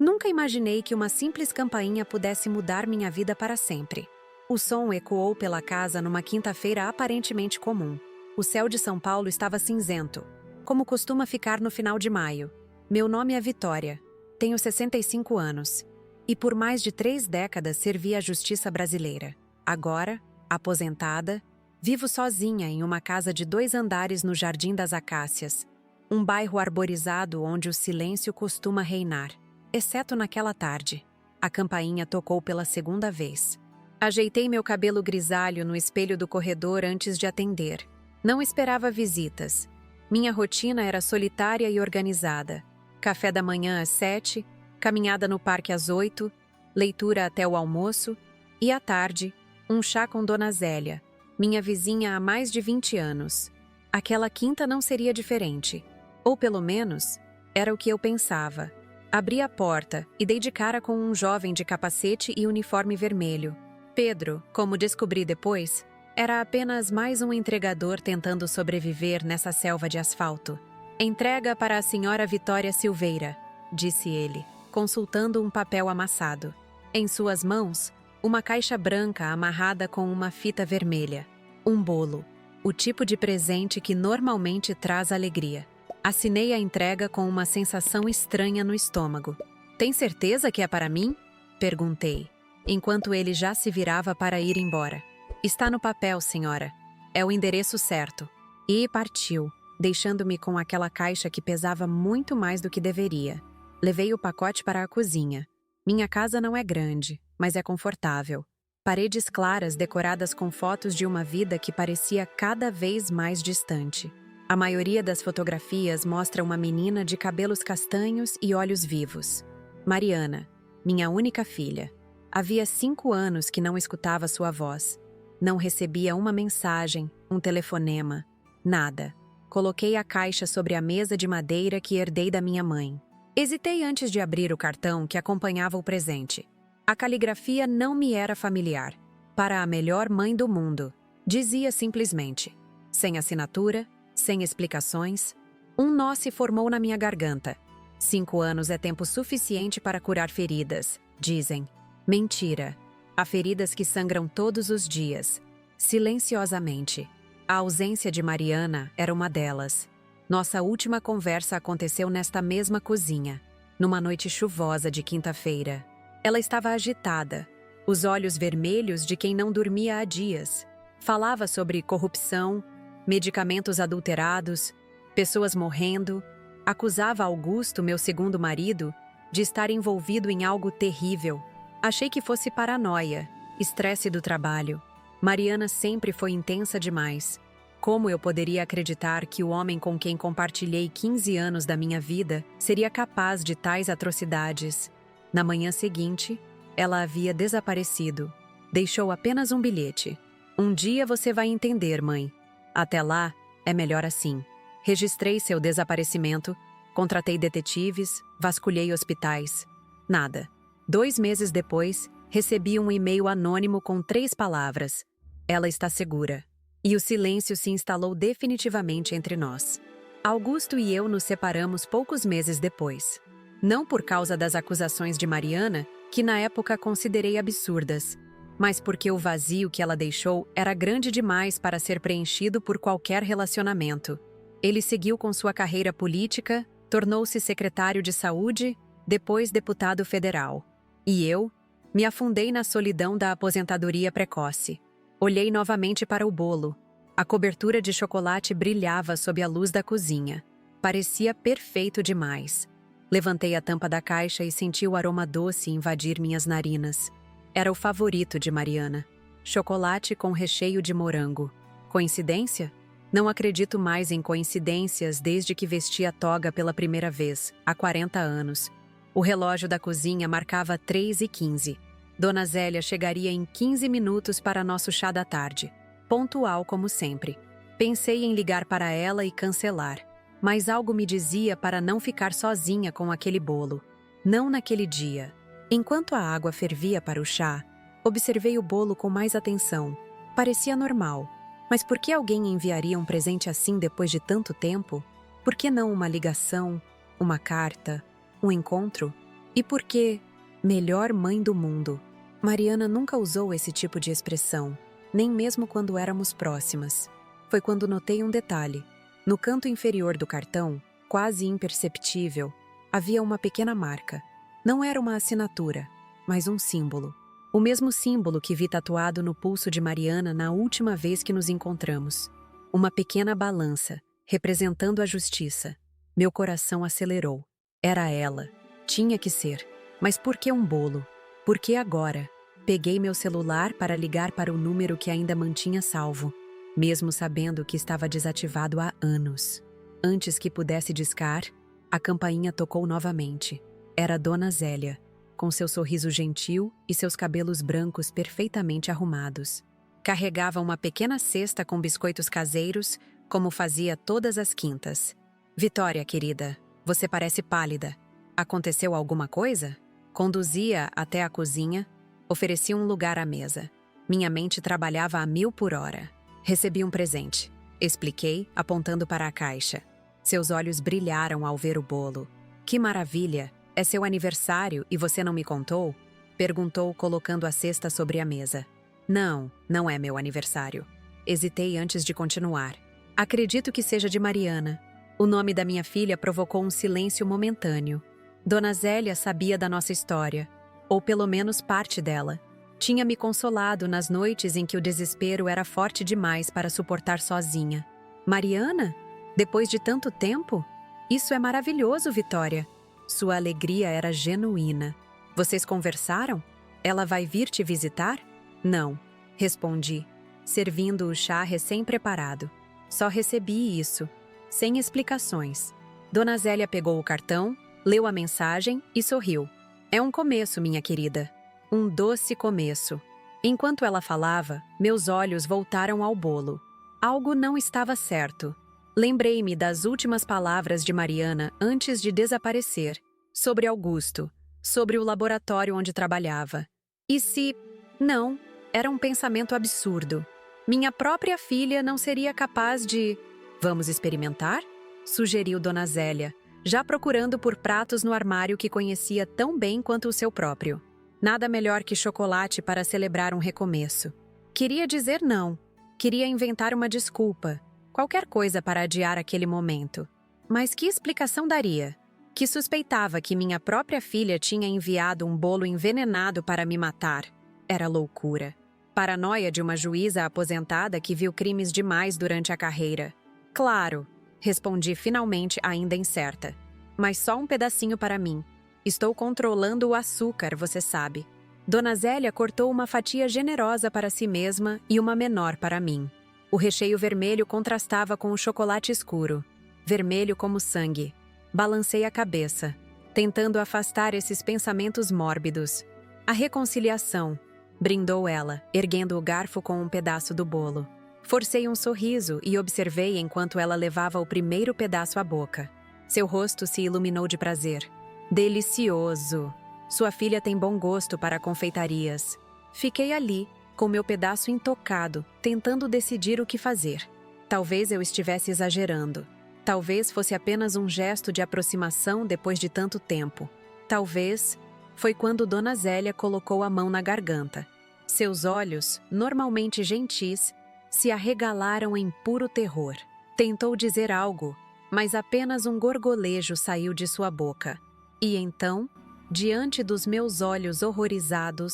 Nunca imaginei que uma simples campainha pudesse mudar minha vida para sempre. O som ecoou pela casa numa quinta-feira aparentemente comum. O céu de São Paulo estava cinzento, como costuma ficar no final de maio. Meu nome é Vitória. Tenho 65 anos. E por mais de 3 décadas servi à justiça brasileira. Agora, aposentada, vivo sozinha em uma casa de 2 andares no Jardim das Acácias, um bairro arborizado onde o silêncio costuma reinar, exceto naquela tarde. A campainha tocou pela segunda vez. Ajeitei meu cabelo grisalho no espelho do corredor antes de atender. Não esperava visitas. Minha rotina era solitária e organizada. Café da manhã às 7, caminhada no parque às 8, leitura até o almoço e à tarde, um chá com Dona Zélia, minha vizinha há mais de 20 anos. Aquela quinta não seria diferente. Ou pelo menos, era o que eu pensava. Abri a porta e dei de cara com um jovem de capacete e uniforme vermelho. Pedro, como descobri depois, era apenas mais um entregador tentando sobreviver nessa selva de asfalto. "Entrega para a senhora Vitória Silveira", disse ele, consultando um papel amassado. Em suas mãos, uma caixa branca amarrada com uma fita vermelha. Um bolo, o tipo de presente que normalmente traz alegria. Assinei a entrega com uma sensação estranha no estômago. "Tem certeza que é para mim?" perguntei, enquanto ele já se virava para ir embora. "Está no papel, senhora. É o endereço certo." E partiu, deixando-me com aquela caixa que pesava muito mais do que deveria. Levei o pacote para a cozinha. Minha casa não é grande, mas é confortável. Paredes claras decoradas com fotos de uma vida que parecia cada vez mais distante. A maioria das fotografias mostra uma menina de cabelos castanhos e olhos vivos. Mariana, minha única filha. Havia 5 anos que não escutava sua voz. Não recebia uma mensagem, um telefonema, nada. Coloquei a caixa sobre a mesa de madeira que herdei da minha mãe. Hesitei antes de abrir o cartão que acompanhava o presente. A caligrafia não me era familiar. "Para a melhor mãe do mundo", dizia simplesmente. Sem assinatura, sem explicações. Um nó se formou na minha garganta. 5 anos é tempo suficiente para curar feridas, dizem. Mentira. Há feridas que sangram todos os dias, silenciosamente. A ausência de Mariana era uma delas. Nossa última conversa aconteceu nesta mesma cozinha, numa noite chuvosa de quinta-feira. Ela estava agitada, os olhos vermelhos de quem não dormia há dias. Falava sobre corrupção, medicamentos adulterados, pessoas morrendo. Acusava Augusto, meu segundo marido, de estar envolvido em algo terrível. Achei que fosse paranoia, estresse do trabalho. Mariana sempre foi intensa demais. Como eu poderia acreditar que o homem com quem compartilhei 15 anos da minha vida seria capaz de tais atrocidades? Na manhã seguinte, ela havia desaparecido. Deixou apenas um bilhete. "Um dia você vai entender, mãe. Até lá, é melhor assim." Registrei seu desaparecimento, contratei detetives, vasculhei hospitais. Nada. 2 meses depois, recebi um e-mail anônimo com 3 palavras. "Ela está segura." E o silêncio se instalou definitivamente entre nós. Augusto e eu nos separamos poucos meses depois. Não por causa das acusações de Mariana, que na época considerei absurdas, mas porque o vazio que ela deixou era grande demais para ser preenchido por qualquer relacionamento. Ele seguiu com sua carreira política, tornou-se secretário de saúde, depois deputado federal. E eu me afundei na solidão da aposentadoria precoce. Olhei novamente para o bolo. A cobertura de chocolate brilhava sob a luz da cozinha. Parecia perfeito demais. Levantei a tampa da caixa e senti o aroma doce invadir minhas narinas. Era o favorito de Mariana. Chocolate com recheio de morango. Coincidência? Não acredito mais em coincidências desde que vesti a toga pela primeira vez, há 40 anos. O relógio da cozinha marcava 3h15. Dona Zélia chegaria em 15 minutos para nosso chá da tarde. Pontual como sempre. Pensei em ligar para ela e cancelar. Mas algo me dizia para não ficar sozinha com aquele bolo. Não naquele dia. Enquanto a água fervia para o chá, observei o bolo com mais atenção. Parecia normal. Mas por que alguém enviaria um presente assim depois de tanto tempo? Por que não uma ligação, uma carta, um encontro? E por que melhor mãe do mundo? Mariana nunca usou esse tipo de expressão, nem mesmo quando éramos próximas. Foi quando notei um detalhe. No canto inferior do cartão, quase imperceptível, havia uma pequena marca. Não era uma assinatura, mas um símbolo. O mesmo símbolo que vi tatuado no pulso de Mariana na última vez que nos encontramos. Uma pequena balança, representando a justiça. Meu coração acelerou. Era ela. Tinha que ser. Mas por que um bolo? Por que agora? Peguei meu celular para ligar para o número que ainda mantinha salvo, mesmo sabendo que estava desativado há anos. Antes que pudesse discar, a campainha tocou novamente. Era Dona Zélia, com seu sorriso gentil e seus cabelos brancos perfeitamente arrumados. Carregava uma pequena cesta com biscoitos caseiros, como fazia todas as quintas. Vitória, querida, você parece pálida. Aconteceu alguma coisa? Conduzia até a cozinha, oferecia um lugar à mesa. Minha mente trabalhava a 1000 por hora. Recebi um presente, expliquei, apontando para a caixa. Seus olhos brilharam ao ver o bolo. Que maravilha! É seu aniversário e você não me contou? Perguntou, colocando a cesta sobre a mesa. Não, não é meu aniversário. Hesitei antes de continuar. Acredito que seja de Mariana. O nome da minha filha provocou um silêncio momentâneo. Dona Zélia sabia da nossa história, ou pelo menos parte dela. Tinha me consolado nas noites em que o desespero era forte demais para suportar sozinha. Mariana? Depois de tanto tempo? Isso é maravilhoso, Vitória. Sua alegria era genuína. Vocês conversaram? Ela vai vir te visitar? Não, respondi, servindo o chá recém-preparado. Só recebi isso, sem explicações. Dona Zélia pegou o cartão, leu a mensagem e sorriu. É um começo, minha querida. Um doce começo. Enquanto ela falava, meus olhos voltaram ao bolo. Algo não estava certo. Lembrei-me das últimas palavras de Mariana antes de desaparecer, sobre Augusto, sobre o laboratório onde trabalhava. E se... Não, era um pensamento absurdo. Minha própria filha não seria capaz de... Vamos experimentar? Sugeriu Dona Zélia, já procurando por pratos no armário que conhecia tão bem quanto o seu próprio. Nada melhor que chocolate para celebrar um recomeço. Queria dizer não. Queria inventar uma desculpa. Qualquer coisa para adiar aquele momento. Mas que explicação daria? Que suspeitava que minha própria filha tinha enviado um bolo envenenado para me matar. Era loucura. Paranoia de uma juíza aposentada que viu crimes demais durante a carreira. Claro, respondi finalmente, ainda incerta. Mas só um pedacinho para mim. Estou controlando o açúcar, você sabe. Dona Zélia cortou uma fatia generosa para si mesma e uma menor para mim. O recheio vermelho contrastava com o chocolate escuro, vermelho como sangue. Balancei a cabeça, tentando afastar esses pensamentos mórbidos. A reconciliação, brindou ela, erguendo o garfo com um pedaço do bolo. Forcei um sorriso e observei enquanto ela levava o primeiro pedaço à boca. Seu rosto se iluminou de prazer. Delicioso! Sua filha tem bom gosto para confeitarias. Fiquei ali, com meu pedaço intocado, tentando decidir o que fazer. Talvez eu estivesse exagerando. Talvez fosse apenas um gesto de aproximação depois de tanto tempo. Talvez foi quando Dona Zélia colocou a mão na garganta. Seus olhos, normalmente gentis, se arregalaram em puro terror. Tentou dizer algo, mas apenas um gorgolejo saiu de sua boca. E então, diante dos meus olhos horrorizados,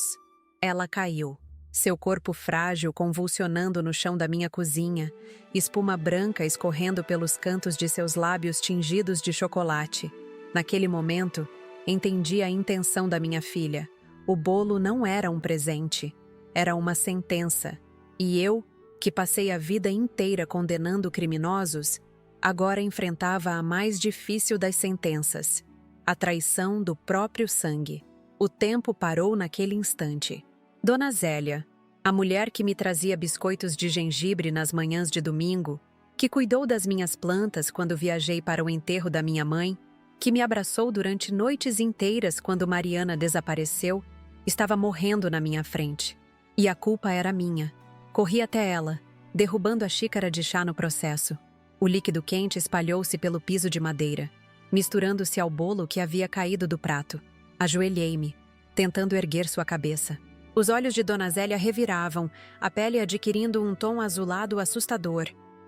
ela caiu. Seu corpo frágil convulsionando no chão da minha cozinha, espuma branca escorrendo pelos cantos de seus lábios tingidos de chocolate. Naquele momento, entendi a intenção da minha filha. O bolo não era um presente, era uma sentença. E eu, que passei a vida inteira condenando criminosos, agora enfrentava a mais difícil das sentenças, a traição do próprio sangue. O tempo parou naquele instante. Dona Zélia, a mulher que me trazia biscoitos de gengibre nas manhãs de domingo, que cuidou das minhas plantas quando viajei para o enterro da minha mãe, que me abraçou durante noites inteiras quando Mariana desapareceu, estava morrendo na minha frente. E a culpa era minha. Corri até ela, derrubando a xícara de chá no processo. O líquido quente espalhou-se pelo piso de madeira, misturando-se ao bolo que havia caído do prato. Ajoelhei-me, tentando erguer sua cabeça. Os olhos de Dona Zélia reviravam, a pele adquirindo um tom azulado assustador.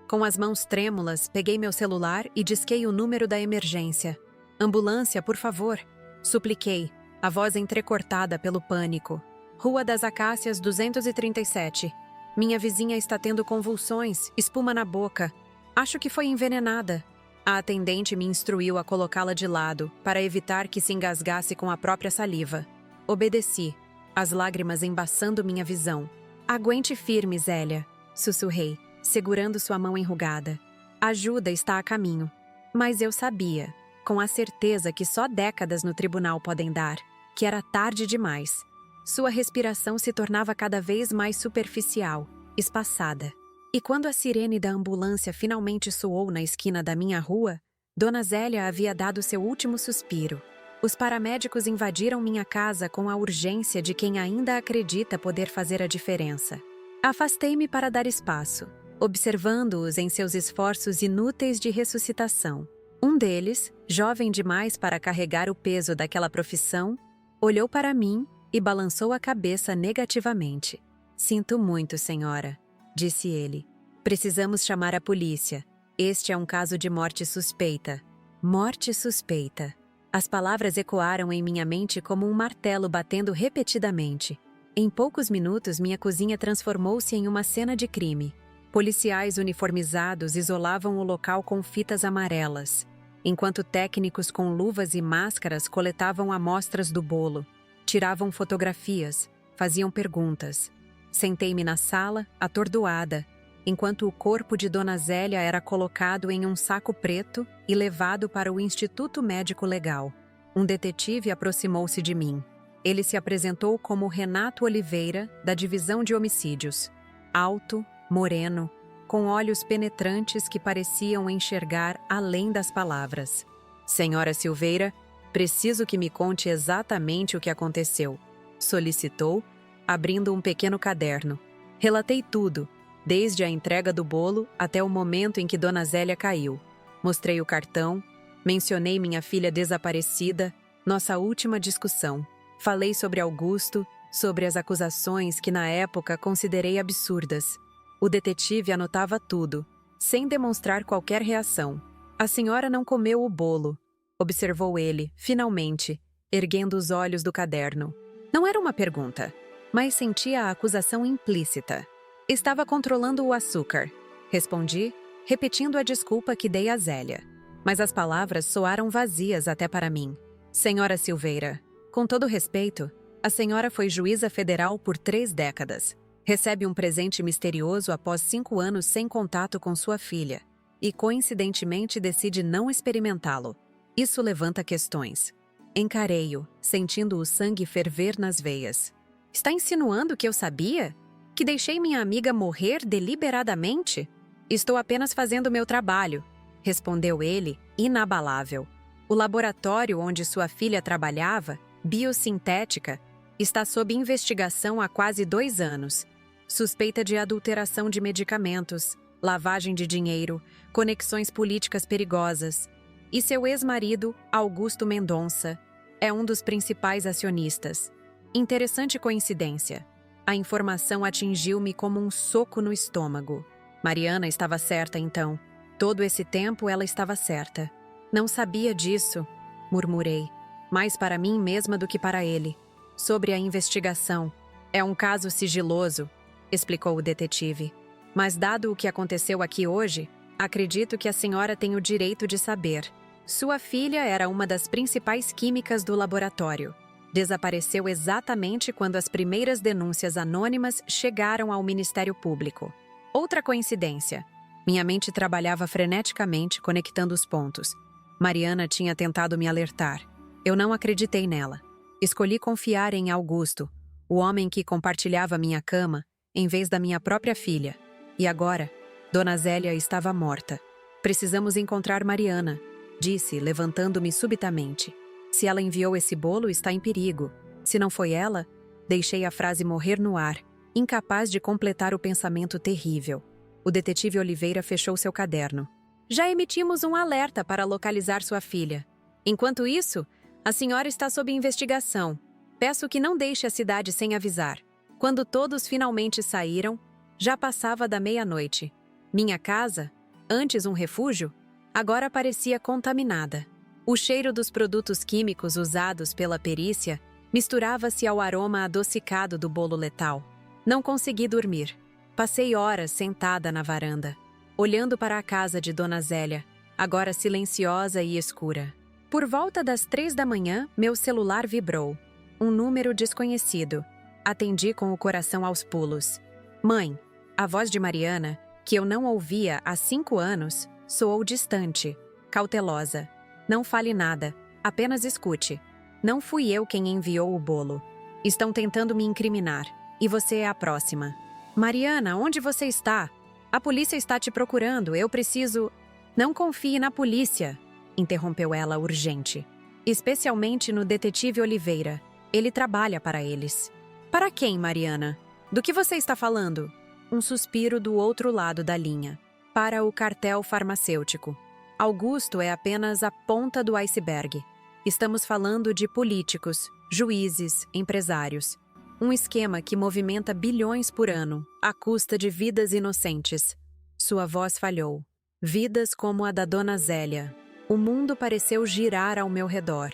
Com as mãos trêmulas, peguei meu celular e disquei o número da emergência. Ambulância, por favor, supliquei, a voz entrecortada pelo pânico. Rua das Acácias 237. Minha vizinha está tendo convulsões, espuma na boca. Acho que foi envenenada. A atendente me instruiu a colocá-la de lado, para evitar que se engasgasse com a própria saliva. Obedeci, as lágrimas embaçando minha visão. Aguente firme, Zélia, sussurrei, segurando sua mão enrugada. Ajuda está a caminho. Mas eu sabia, com a certeza que só décadas no tribunal podem dar, que era tarde demais. Sua respiração se tornava cada vez mais superficial, espaçada. E quando a sirene da ambulância finalmente soou na esquina da minha rua, Dona Zélia havia dado seu último suspiro. Os paramédicos invadiram minha casa com a urgência de quem ainda acredita poder fazer a diferença. Afastei-me para dar espaço, observando-os em seus esforços inúteis de ressuscitação. Um deles, jovem demais para carregar o peso daquela profissão, olhou para mim e balançou a cabeça negativamente. Sinto muito, senhora, disse ele. Precisamos chamar a polícia. Este é um caso de morte suspeita. Morte suspeita. As palavras ecoaram em minha mente como um martelo batendo repetidamente. Em poucos minutos, minha cozinha transformou-se em uma cena de crime. Policiais uniformizados isolavam o local com fitas amarelas, enquanto técnicos com luvas e máscaras coletavam amostras do bolo, tiravam fotografias, faziam perguntas. Sentei-me na sala, atordoada, enquanto o corpo de Dona Zélia era colocado em um saco preto e levado para o Instituto Médico Legal. Um detetive aproximou-se de mim. Ele se apresentou como Renato Oliveira, da Divisão de Homicídios. Alto, moreno, com olhos penetrantes que pareciam enxergar além das palavras. Senhora Silveira, preciso que me conte exatamente o que aconteceu, solicitou, abrindo um pequeno caderno. Relatei tudo, desde a entrega do bolo até o momento em que Dona Zélia caiu. Mostrei o cartão, mencionei minha filha desaparecida, nossa última discussão. Falei sobre Augusto, sobre as acusações que na época considerei absurdas. O detetive anotava tudo, sem demonstrar qualquer reação. A senhora não comeu o bolo, observou ele, finalmente, erguendo os olhos do caderno. Não era uma pergunta, mas sentia a acusação implícita. Estava controlando o açúcar, respondi, repetindo a desculpa que dei a Zélia. Mas as palavras soaram vazias até para mim. Senhora Silveira, com todo respeito, a senhora foi juíza federal por 3 décadas. Recebe um presente misterioso após 5 anos sem contato com sua filha e, coincidentemente, decide não experimentá-lo. Isso levanta questões. Encarei-o, sentindo o sangue ferver nas veias. Está insinuando que eu sabia? Que deixei minha amiga morrer deliberadamente? Estou apenas fazendo meu trabalho, respondeu ele, inabalável. O laboratório onde sua filha trabalhava, biosintética, está sob investigação há quase 2 anos. Suspeita de adulteração de medicamentos, lavagem de dinheiro, conexões políticas perigosas. E seu ex-marido, Augusto Mendonça, é um dos principais acionistas. Interessante coincidência. A informação atingiu-me como um soco no estômago. Mariana estava certa, então. Todo esse tempo ela estava certa. Não sabia disso, murmurei, mais para mim mesma do que para ele. Sobre a investigação. É um caso sigiloso, explicou o detetive. Mas dado o que aconteceu aqui hoje, acredito que a senhora tem o direito de saber. Sua filha era uma das principais químicas do laboratório. Desapareceu exatamente quando as primeiras denúncias anônimas chegaram ao Ministério Público. Outra coincidência. Minha mente trabalhava freneticamente, conectando os pontos. Mariana tinha tentado me alertar. Eu não acreditei nela. Escolhi confiar em Augusto, o homem que compartilhava minha cama, em vez da minha própria filha. E agora, Dona Zélia estava morta. Precisamos encontrar Mariana, disse, levantando-me subitamente. Se ela enviou esse bolo, está em perigo. Se não foi ela, deixei a frase morrer no ar, incapaz de completar o pensamento terrível. O detetive Oliveira fechou seu caderno. Já emitimos um alerta para localizar sua filha. Enquanto isso, A senhora está sob investigação. Peço que não deixe a cidade sem avisar. Quando todos finalmente saíram, já passava da meia-noite. Minha casa, antes um refúgio, agora parecia contaminada. O cheiro dos produtos químicos usados pela perícia misturava-se ao aroma adocicado do bolo letal. Não consegui dormir. Passei horas sentada na varanda, olhando para a casa de Dona Zélia, agora silenciosa e escura. Por volta das 3 da manhã, meu celular vibrou. Um número desconhecido. Atendi com o coração aos pulos. Mãe, a voz de Mariana, que eu não ouvia há 5 anos, soou distante, cautelosa. Não fale nada, apenas escute. Não fui eu quem enviou o bolo. Estão tentando me incriminar, e você é a próxima. Mariana, onde você está? A polícia está te procurando, eu preciso... Não confie na polícia, interrompeu ela urgente. Especialmente no detetive Oliveira. Ele trabalha para eles. Para quem, Mariana? Do que você está falando? Um suspiro do outro lado da linha. Para o cartel farmacêutico. Augusto é apenas a ponta do iceberg. Estamos falando de políticos, juízes, empresários. Um esquema que movimenta bilhões por ano, à custa de vidas inocentes. Sua voz falhou. Vidas como a da Dona Zélia. O mundo pareceu girar ao meu redor.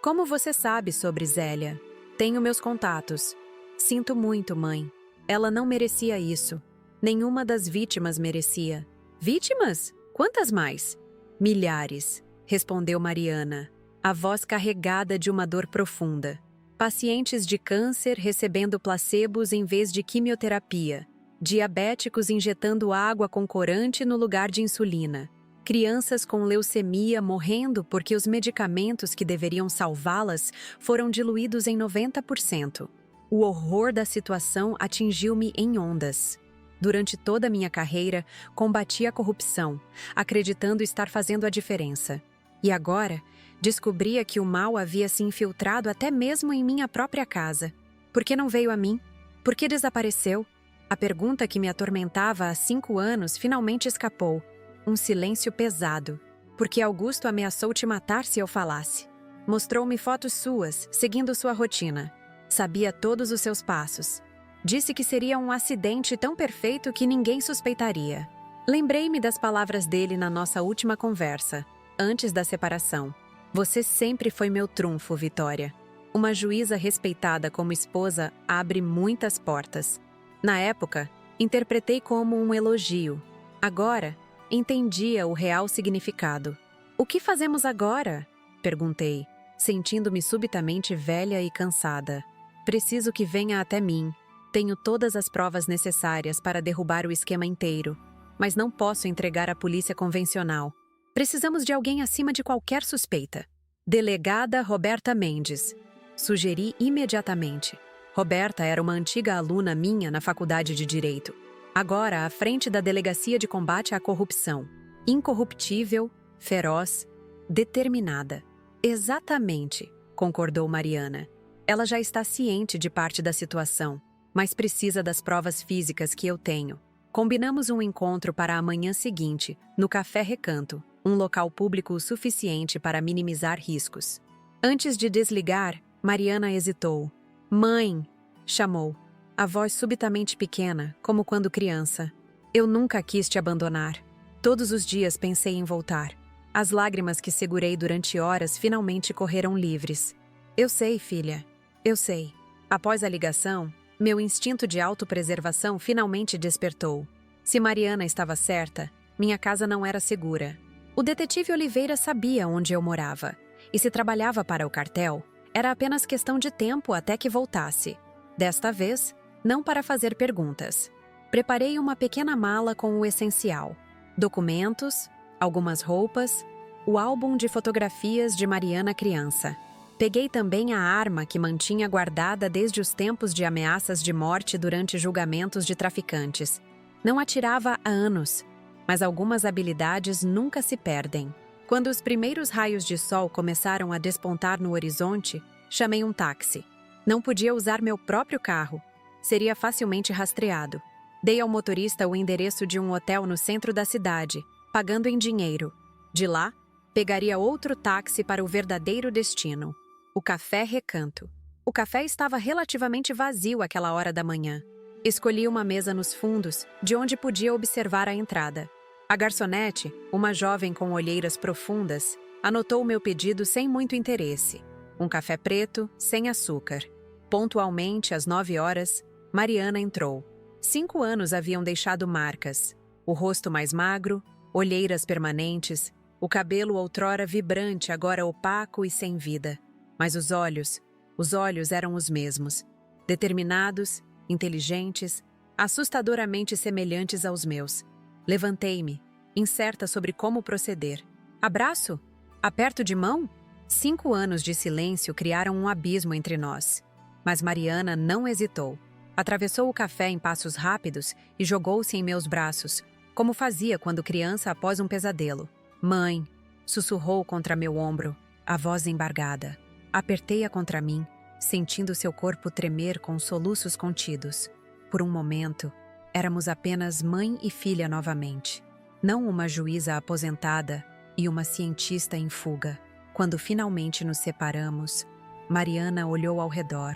Como você sabe sobre Zélia? Tenho meus contatos. Sinto muito, mãe. Ela não merecia isso. Nenhuma das vítimas merecia. Vítimas? Quantas mais? Milhares, respondeu Mariana, a voz carregada de uma dor profunda. Pacientes de câncer recebendo placebos em vez de quimioterapia. Diabéticos injetando água com corante no lugar de insulina. Crianças com leucemia morrendo porque os medicamentos que deveriam salvá-las foram diluídos em 90%. O horror da situação atingiu-me em ondas. Durante toda a minha carreira, combati a corrupção, acreditando estar fazendo a diferença. E agora, descobria que o mal havia se infiltrado até mesmo em minha própria casa. Por que não veio a mim? Por que desapareceu? A pergunta que me atormentava há 5 anos finalmente escapou. Um silêncio pesado. Porque Augusto ameaçou te matar se eu falasse. Mostrou-me fotos suas, seguindo sua rotina. Sabia todos os seus passos. Disse que seria um acidente tão perfeito que ninguém suspeitaria. Lembrei-me das palavras dele na nossa última conversa, antes da separação. Você sempre foi meu trunfo, Vitória. Uma juíza respeitada como esposa abre muitas portas. Na época, interpretei como um elogio. Agora, entendia o real significado. O que fazemos agora? Perguntei, sentindo-me subitamente velha e cansada. Preciso que venha até mim. Tenho todas as provas necessárias para derrubar o esquema inteiro, mas não posso entregar à polícia convencional. Precisamos de alguém acima de qualquer suspeita. Delegada Roberta Mendes. Sugeri imediatamente. Roberta era uma antiga aluna minha na faculdade de Direito. Agora à frente da Delegacia de Combate à Corrupção. Incorruptível, feroz, determinada. Exatamente, concordou Mariana. Ela já está ciente de parte da situação, mas precisa das provas físicas que eu tenho. Combinamos um encontro para a manhã seguinte, no Café Recanto, um local público o suficiente para minimizar riscos. Antes de desligar, Mariana hesitou. Mãe! Chamou. A voz subitamente pequena, como quando criança. Eu nunca quis te abandonar. Todos os dias pensei em voltar. As lágrimas que segurei durante horas finalmente correram livres. Eu sei, filha. Eu sei. Após a ligação, meu instinto de autopreservação finalmente despertou. Se Mariana estava certa, minha casa não era segura. O detetive Oliveira sabia onde eu morava. E se trabalhava para o cartel, era apenas questão de tempo até que voltasse. Desta vez, não para fazer perguntas. Preparei uma pequena mala com o essencial. Documentos, algumas roupas, o álbum de fotografias de Mariana criança. Peguei também a arma que mantinha guardada desde os tempos de ameaças de morte durante julgamentos de traficantes. Não atirava há anos, mas algumas habilidades nunca se perdem. Quando os primeiros raios de sol começaram a despontar no horizonte, chamei um táxi. Não podia usar meu próprio carro. Seria facilmente rastreado. Dei ao motorista o endereço de um hotel no centro da cidade, pagando em dinheiro. De lá, pegaria outro táxi para o verdadeiro destino. O café recanto. O café estava relativamente vazio àquela hora da manhã. Escolhi uma mesa nos fundos, de onde podia observar a entrada. A garçonete, uma jovem com olheiras profundas, anotou o meu pedido sem muito interesse. Um café preto, sem açúcar. Pontualmente, às 9 horas, Mariana entrou. 5 anos haviam deixado marcas. O rosto mais magro, olheiras permanentes, o cabelo outrora vibrante, agora opaco e sem vida. Mas os olhos eram os mesmos. Determinados, inteligentes, assustadoramente semelhantes aos meus. Levantei-me, incerta sobre como proceder. Abraço? Aperto de mão? 5 anos de silêncio criaram um abismo entre nós. Mas Mariana não hesitou. Atravessou o café em passos rápidos e jogou-se em meus braços, como fazia quando criança após um pesadelo. Mãe, sussurrou contra meu ombro, a voz embargada. Apertei-a contra mim, sentindo seu corpo tremer com soluços contidos. Por um momento, éramos apenas mãe e filha novamente. Não uma juíza aposentada e uma cientista em fuga. Quando finalmente nos separamos, Mariana olhou ao redor,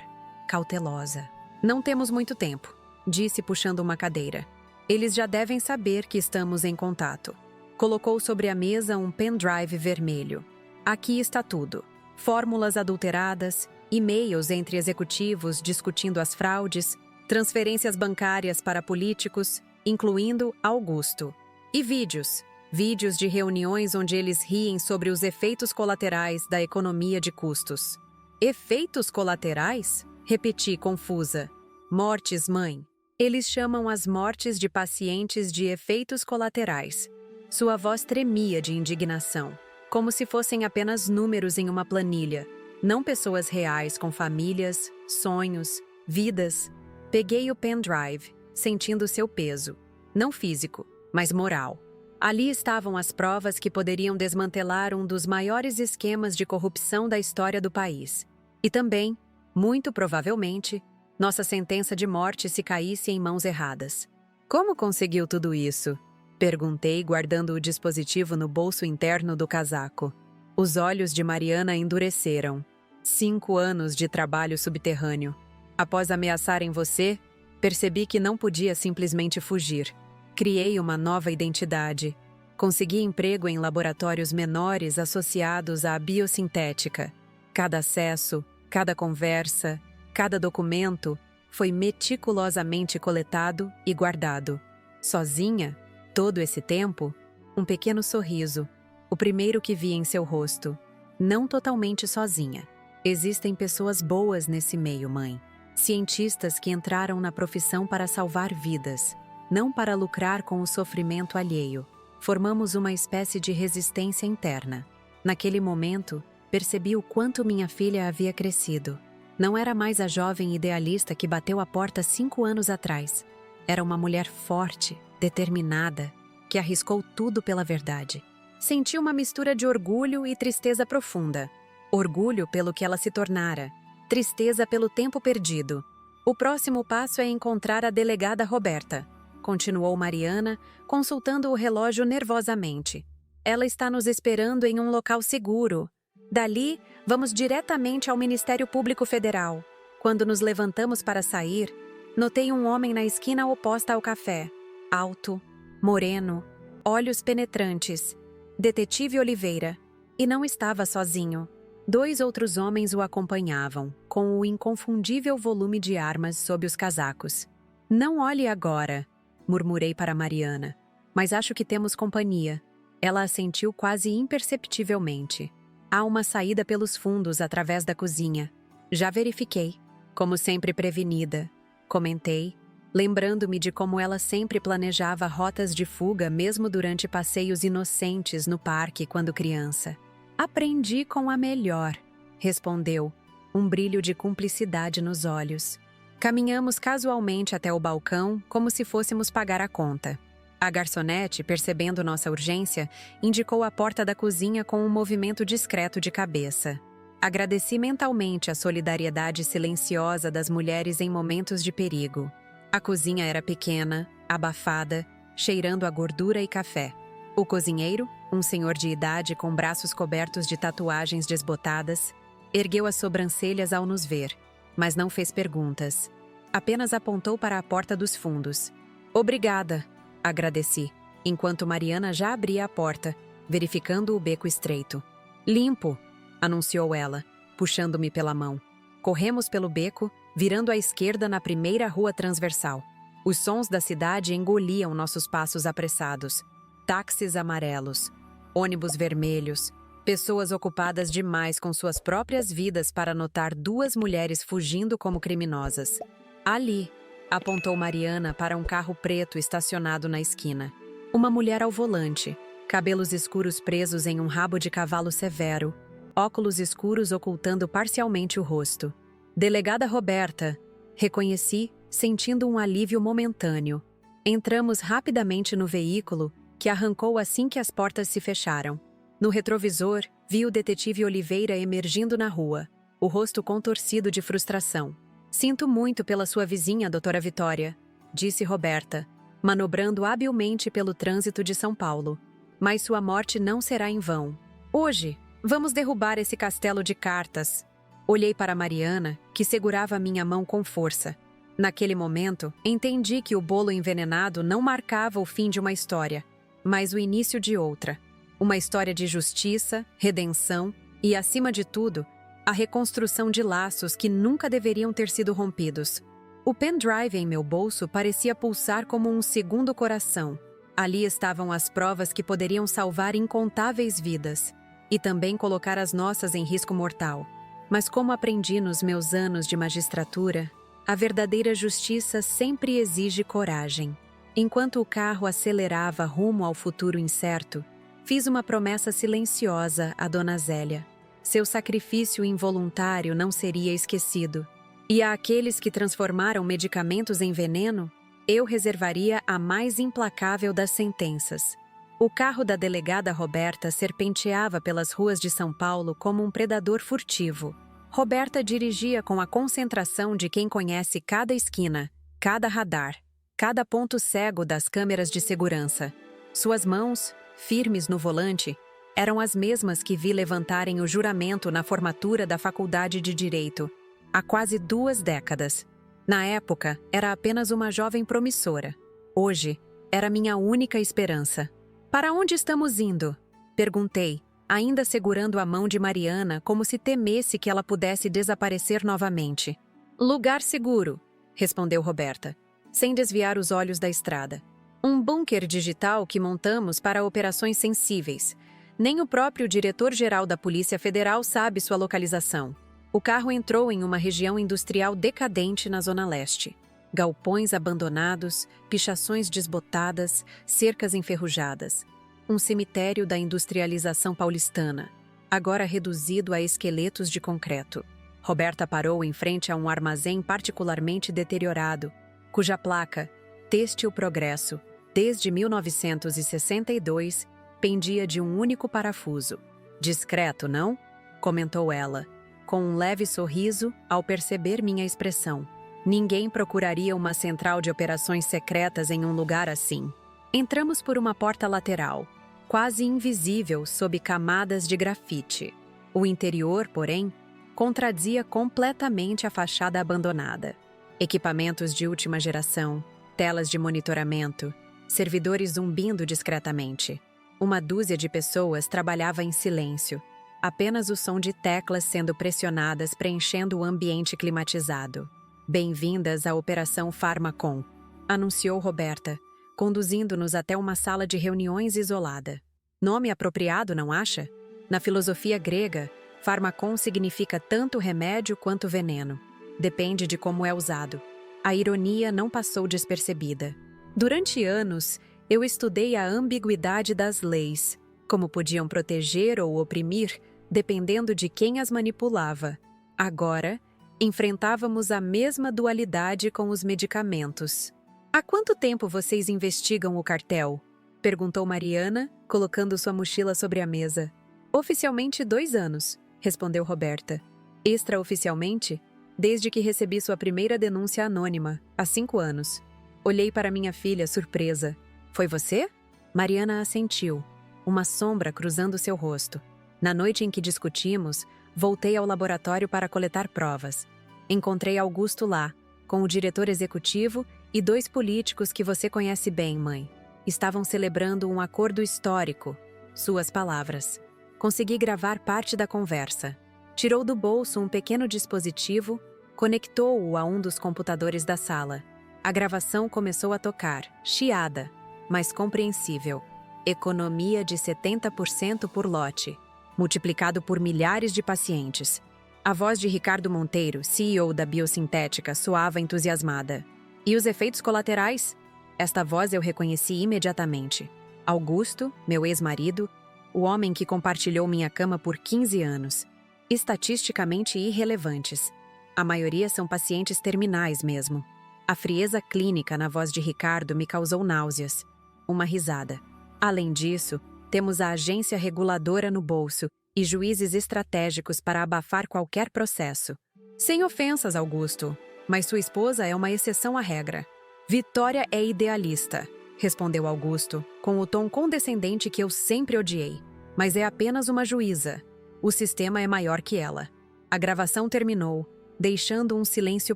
cautelosa. Não temos muito tempo, disse puxando uma cadeira. Eles já devem saber que estamos em contato. Colocou sobre a mesa um pendrive vermelho. Aqui está tudo. Fórmulas adulteradas, e-mails entre executivos discutindo as fraudes, transferências bancárias para políticos, incluindo Augusto. E vídeos. Vídeos de reuniões onde eles riem sobre os efeitos colaterais da economia de custos. Efeitos colaterais? Repeti, confusa. Mortes, mãe. Eles chamam as mortes de pacientes de efeitos colaterais. Sua voz tremia de indignação, como se fossem apenas números em uma planilha, não pessoas reais com famílias, sonhos, vidas. Peguei o pendrive, sentindo seu peso, não físico, mas moral. Ali estavam as provas que poderiam desmantelar um dos maiores esquemas de corrupção da história do país. E também, muito provavelmente, nossa sentença de morte se caísse em mãos erradas. Como conseguiu tudo isso? Perguntei, guardando o dispositivo no bolso interno do casaco. Os olhos de Mariana endureceram. 5 anos de trabalho subterrâneo. Após ameaçarem você, percebi que não podia simplesmente fugir. Criei uma nova identidade. Consegui emprego em laboratórios menores associados à biosintética. Cada acesso, cada conversa, cada documento foi meticulosamente coletado e guardado. Sozinha, todo esse tempo, um pequeno sorriso, o primeiro que vi em seu rosto. Não totalmente sozinha. Existem pessoas boas nesse meio, mãe. Cientistas que entraram na profissão para salvar vidas, não para lucrar com o sofrimento alheio. Formamos uma espécie de resistência interna. Naquele momento, percebi o quanto minha filha havia crescido. Não era mais a jovem idealista que bateu a porta 5 anos atrás. Era uma mulher forte, determinada, que arriscou tudo pela verdade. Senti uma mistura de orgulho e tristeza profunda. Orgulho pelo que ela se tornara, tristeza pelo tempo perdido. O próximo passo é encontrar a delegada Roberta, continuou Mariana, consultando o relógio nervosamente. Ela está nos esperando em um local seguro. Dali, vamos diretamente ao Ministério Público Federal. Quando nos levantamos para sair, notei um homem na esquina oposta ao café. Alto, moreno, olhos penetrantes. Detetive Oliveira. E não estava sozinho. 2 outros homens o acompanhavam, com o inconfundível volume de armas sob os casacos. Não olhe agora, murmurei para Mariana. Mas acho que temos companhia. Ela assentiu quase imperceptivelmente. Há uma saída pelos fundos através da cozinha. Já verifiquei. Como sempre prevenida. Comentei, lembrando-me de como ela sempre planejava rotas de fuga mesmo durante passeios inocentes no parque quando criança. Aprendi com a melhor, respondeu, um brilho de cumplicidade nos olhos. Caminhamos casualmente até o balcão, como se fôssemos pagar a conta. A garçonete, percebendo nossa urgência, indicou a porta da cozinha com um movimento discreto de cabeça. Agradeci mentalmente a solidariedade silenciosa das mulheres em momentos de perigo. A cozinha era pequena, abafada, cheirando a gordura e café. O cozinheiro, um senhor de idade com braços cobertos de tatuagens desbotadas, Ergueu as sobrancelhas ao nos ver, mas não fez perguntas. Apenas apontou para a porta dos fundos. Obrigada, agradeci, enquanto Mariana já abria a porta, verificando o beco estreito. Limpo, anunciou ela, puxando-me pela mão. Corremos pelo beco, virando à esquerda na primeira rua transversal. Os sons da cidade engoliam nossos passos apressados. Táxis amarelos, ônibus vermelhos, pessoas ocupadas demais com suas próprias vidas para notar duas mulheres fugindo como criminosas. Ali, apontou Mariana para um carro preto estacionado na esquina. Uma mulher ao volante, cabelos escuros presos em um rabo de cavalo severo, óculos escuros ocultando parcialmente o rosto. Delegada Roberta, reconheci, sentindo um alívio momentâneo. Entramos rapidamente no veículo, que arrancou assim que as portas se fecharam. No retrovisor, vi o detetive Oliveira emergindo na rua, o rosto contorcido de frustração. Sinto muito pela sua vizinha, doutora Vitória, disse Roberta, manobrando habilmente pelo trânsito de São Paulo. Mas sua morte não será em vão. Hoje, vamos derrubar esse castelo de cartas. Olhei para Mariana, que segurava minha mão com força. Naquele momento, entendi que o bolo envenenado não marcava o fim de uma história, mas o início de outra. Uma história de justiça, redenção e, acima de tudo, a reconstrução de laços que nunca deveriam ter sido rompidos. O pendrive em meu bolso parecia pulsar como um segundo coração. Ali estavam as provas que poderiam salvar incontáveis vidas e também colocar as nossas em risco mortal. Mas como aprendi nos meus anos de magistratura, a verdadeira justiça sempre exige coragem. Enquanto o carro acelerava rumo ao futuro incerto, fiz uma promessa silenciosa a Dona Zélia. Seu sacrifício involuntário não seria esquecido. E àqueles que transformaram medicamentos em veneno, eu reservaria a mais implacável das sentenças. O carro da delegada Roberta serpenteava pelas ruas de São Paulo como um predador furtivo. Roberta dirigia com a concentração de quem conhece cada esquina, cada radar, cada ponto cego das câmeras de segurança. Suas mãos, firmes no volante, eram as mesmas que vi levantarem o juramento na formatura da Faculdade de Direito, há quase 2 décadas. Na época, era apenas uma jovem promissora. Hoje, era minha única esperança. Para onde estamos indo? Perguntei, ainda segurando a mão de Mariana como se temesse que ela pudesse desaparecer novamente. Lugar seguro, respondeu Roberta, sem desviar os olhos da estrada. Um bunker digital que montamos para operações sensíveis. Nem o próprio diretor-geral da Polícia Federal sabe sua localização. O carro entrou em uma região industrial decadente na Zona Leste. Galpões abandonados, pichações desbotadas, cercas enferrujadas. Um cemitério da industrialização paulistana, agora reduzido a esqueletos de concreto. Roberta parou em frente a um armazém particularmente deteriorado, cuja placa, Têxtil Progresso, desde 1962, pendia de um único parafuso. Discreto, não? Comentou ela, com um leve sorriso ao perceber minha expressão. Ninguém procuraria uma central de operações secretas em um lugar assim. Entramos por uma porta lateral, quase invisível sob camadas de grafite. O interior, porém, contradizia completamente a fachada abandonada. Equipamentos de última geração, telas de monitoramento, servidores zumbindo discretamente. Uma dúzia de pessoas trabalhava em silêncio, apenas o som de teclas sendo pressionadas preenchendo o ambiente climatizado. Bem-vindas à Operação Pharmacon, anunciou Roberta, conduzindo-nos até uma sala de reuniões isolada. Nome apropriado, não acha? Na filosofia grega, Pharmacon significa tanto remédio quanto veneno. Depende de como é usado. A ironia não passou despercebida. Durante anos, eu estudei a ambiguidade das leis, como podiam proteger ou oprimir, dependendo de quem as manipulava. Agora, enfrentávamos a mesma dualidade com os medicamentos. Há quanto tempo vocês investigam o cartel? Perguntou Mariana, colocando sua mochila sobre a mesa. Oficialmente 2 anos, respondeu Roberta. Extraoficialmente, desde que recebi sua primeira denúncia anônima, há 5 anos. Olhei para minha filha, surpresa. Foi você? Mariana assentiu, uma sombra cruzando seu rosto. Na noite em que discutimos, Voltei ao laboratório para coletar provas. Encontrei Augusto lá, com o diretor executivo e 2 políticos que você conhece bem, mãe. Estavam celebrando um acordo histórico. Suas palavras. Consegui gravar parte da conversa. Tirou do bolso um pequeno dispositivo, conectou-o a um dos computadores da sala. A gravação começou a tocar, chiada, mas compreensível. Economia de 70% por lote, multiplicado por milhares de pacientes. A voz de Ricardo Monteiro, CEO da Biosintética, soava entusiasmada. E os efeitos colaterais? Esta voz eu reconheci imediatamente. Augusto, meu ex-marido, o homem que compartilhou minha cama por 15 anos. Estatisticamente irrelevantes. A maioria são pacientes terminais mesmo. A frieza clínica na voz de Ricardo me causou náuseas. Uma risada. Além disso, temos a agência reguladora no bolso e juízes estratégicos para abafar qualquer processo. Sem ofensas, Augusto, mas sua esposa é uma exceção à regra. Vitória é idealista, respondeu Augusto, com o tom condescendente que eu sempre odiei. Mas é apenas uma juíza. O sistema é maior que ela. A gravação terminou, deixando um silêncio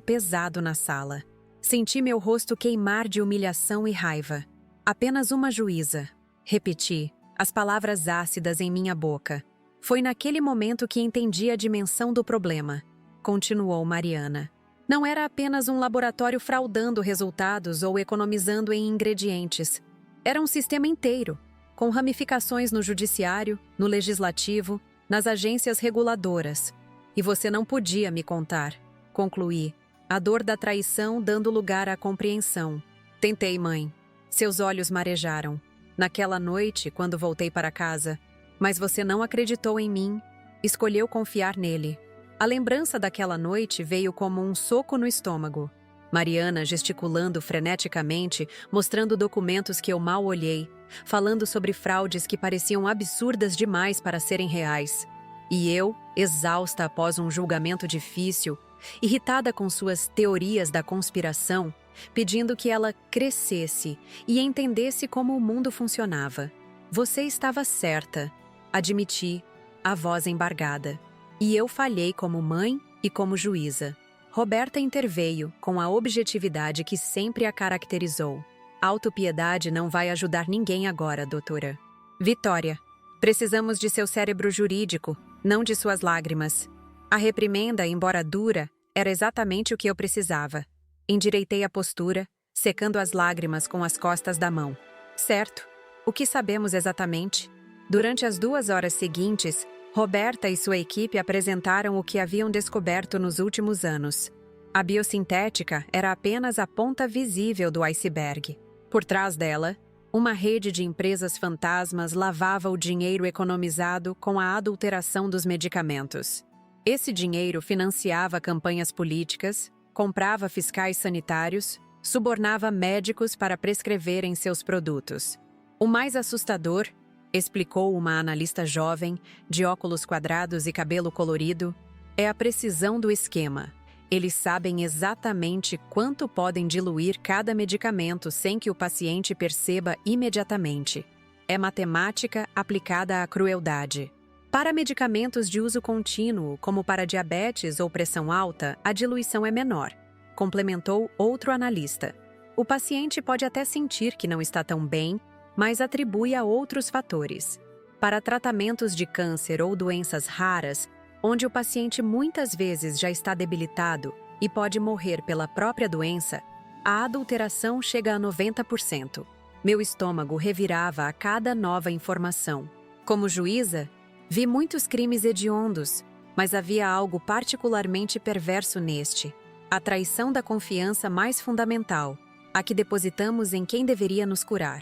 pesado na sala. Senti meu rosto queimar de humilhação e raiva. Apenas uma juíza. Repeti, as palavras ácidas em minha boca. Foi naquele momento que entendi a dimensão do problema. Continuou Mariana. Não era apenas um laboratório fraudando resultados ou economizando em ingredientes. Era um sistema inteiro, com ramificações no judiciário, no legislativo, nas agências reguladoras. E você não podia me contar. Concluí, a dor da traição dando lugar à compreensão. Tentei, mãe. Seus olhos marejaram. Naquela noite, quando voltei para casa. Mas você não acreditou em mim. Escolheu confiar nele. A lembrança daquela noite veio como um soco no estômago. Mariana gesticulando freneticamente, mostrando documentos que eu mal olhei, falando sobre fraudes que pareciam absurdas demais para serem reais. E eu, exausta após um julgamento difícil, irritada com suas teorias da conspiração, pedindo que ela crescesse e entendesse como o mundo funcionava. Você estava certa, admiti, a voz embargada. E eu falhei como mãe e como juíza. Roberta interveio com a objetividade que sempre a caracterizou. Autopiedade não vai ajudar ninguém agora, doutora. Vitória, precisamos de seu cérebro jurídico, não de suas lágrimas. A reprimenda, embora dura, era exatamente o que eu precisava. Endireitei a postura, secando as lágrimas com as costas da mão. Certo. O que sabemos exatamente? Durante as 2 horas seguintes, Roberta e sua equipe apresentaram o que haviam descoberto nos últimos anos. A biosintética era apenas a ponta visível do iceberg. Por trás dela, uma rede de empresas fantasmas lavava o dinheiro economizado com a adulteração dos medicamentos. Esse dinheiro financiava campanhas políticas, comprava fiscais sanitários, subornava médicos para prescreverem seus produtos. O mais assustador, explicou uma analista jovem, de óculos quadrados e cabelo colorido, é a precisão do esquema. Eles sabem exatamente quanto podem diluir cada medicamento sem que o paciente perceba imediatamente. É matemática aplicada à crueldade. Para medicamentos de uso contínuo, como para diabetes ou pressão alta, a diluição é menor, complementou outro analista. O paciente pode até sentir que não está tão bem, mas atribui a outros fatores. Para tratamentos de câncer ou doenças raras, onde o paciente muitas vezes já está debilitado e pode morrer pela própria doença, a adulteração chega a 90%. Meu estômago revirava a cada nova informação. Como juíza, vi muitos crimes hediondos, mas havia algo particularmente perverso neste: a traição da confiança mais fundamental, a que depositamos em quem deveria nos curar.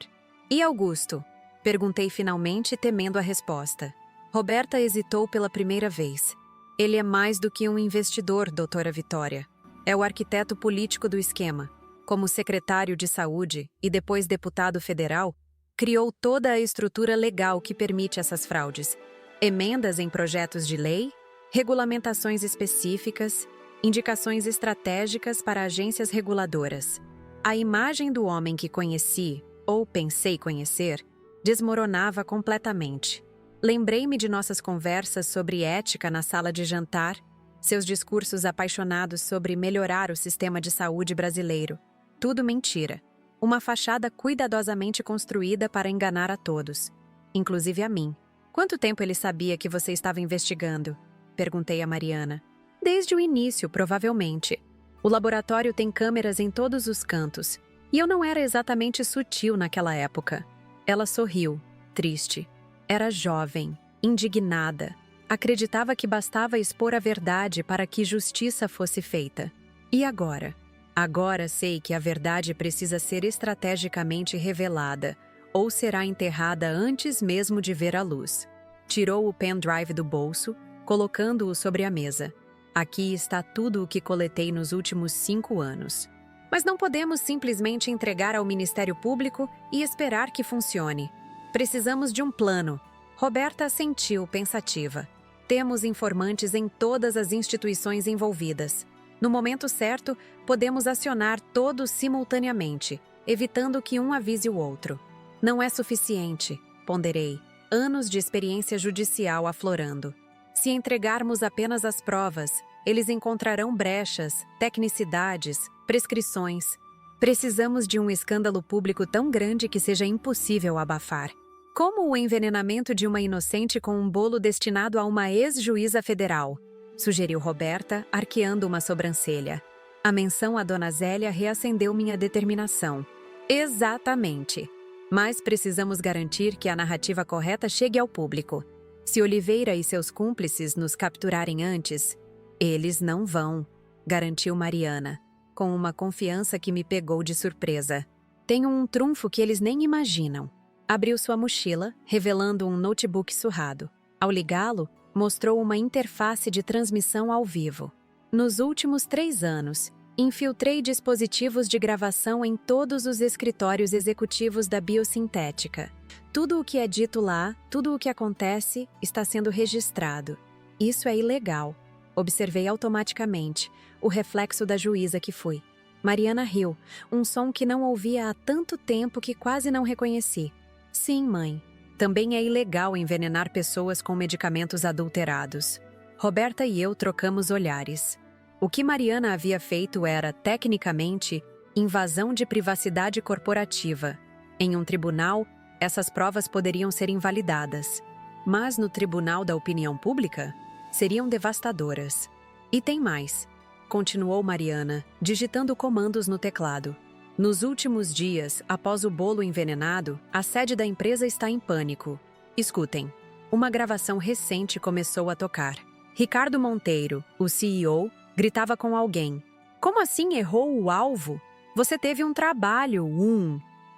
E Augusto? Perguntei finalmente, temendo a resposta. Roberta hesitou pela primeira vez. Ele é mais do que um investidor, doutora Vitória. É o arquiteto político do esquema. Como secretário de saúde e depois deputado federal, criou toda a estrutura legal que permite essas fraudes. Emendas em projetos de lei, regulamentações específicas, indicações estratégicas para agências reguladoras. A imagem do homem que conheci, ou pensei conhecer, desmoronava completamente. Lembrei-me de nossas conversas sobre ética na sala de jantar, seus discursos apaixonados sobre melhorar o sistema de saúde brasileiro. Tudo mentira. Uma fachada cuidadosamente construída para enganar a todos, inclusive a mim. Quanto tempo ele sabia que você estava investigando? Perguntei a Mariana. Desde o início, provavelmente. O laboratório tem câmeras em todos os cantos, e eu não era exatamente sutil naquela época. Ela sorriu, triste. Era jovem, indignada. Acreditava que bastava expor a verdade para que justiça fosse feita. E agora? Agora sei que a verdade precisa ser estrategicamente revelada, ou será enterrada antes mesmo de ver a luz. Tirou o pendrive do bolso, colocando-o sobre a mesa. Aqui está tudo o que coletei nos últimos 5 anos. Mas não podemos simplesmente entregar ao Ministério Público e esperar que funcione. Precisamos de um plano. Roberta assentiu, pensativa. Temos informantes em todas as instituições envolvidas. No momento certo, podemos acionar todos simultaneamente, evitando que um avise o outro. Não é suficiente, ponderei. Anos de experiência judicial aflorando. Se entregarmos apenas as provas, eles encontrarão brechas, tecnicidades, prescrições. Precisamos de um escândalo público tão grande que seja impossível abafar. Como o envenenamento de uma inocente com um bolo destinado a uma ex-juíza federal, sugeriu Roberta, arqueando uma sobrancelha. A menção a Dona Zélia reacendeu minha determinação. Exatamente. Mas precisamos garantir que a narrativa correta chegue ao público. Se Oliveira e seus cúmplices nos capturarem antes, eles não vão, garantiu Mariana, com uma confiança que me pegou de surpresa. Tenho um trunfo que eles nem imaginam. Abriu sua mochila, revelando um notebook surrado. Ao ligá-lo, mostrou uma interface de transmissão ao vivo. Nos últimos 3 anos, infiltrei dispositivos de gravação em todos os escritórios executivos da biosintética. Tudo o que é dito lá, tudo o que acontece, está sendo registrado. Isso é ilegal. Observei automaticamente, o reflexo da juíza que fui. Mariana riu, um som que não ouvia há tanto tempo que quase não reconheci. Sim, mãe. Também é ilegal envenenar pessoas com medicamentos adulterados. Roberta e eu trocamos olhares. O que Mariana havia feito era, tecnicamente, invasão de privacidade corporativa. Em um tribunal, essas provas poderiam ser invalidadas. Mas no tribunal da opinião pública, seriam devastadoras. E tem mais, continuou Mariana, digitando comandos no teclado. Nos últimos dias, após o bolo envenenado, a sede da empresa está em pânico. Escutem. Uma gravação recente começou a tocar. Ricardo Monteiro, o CEO, gritava com alguém. Como assim errou o alvo? Você teve um trabalho,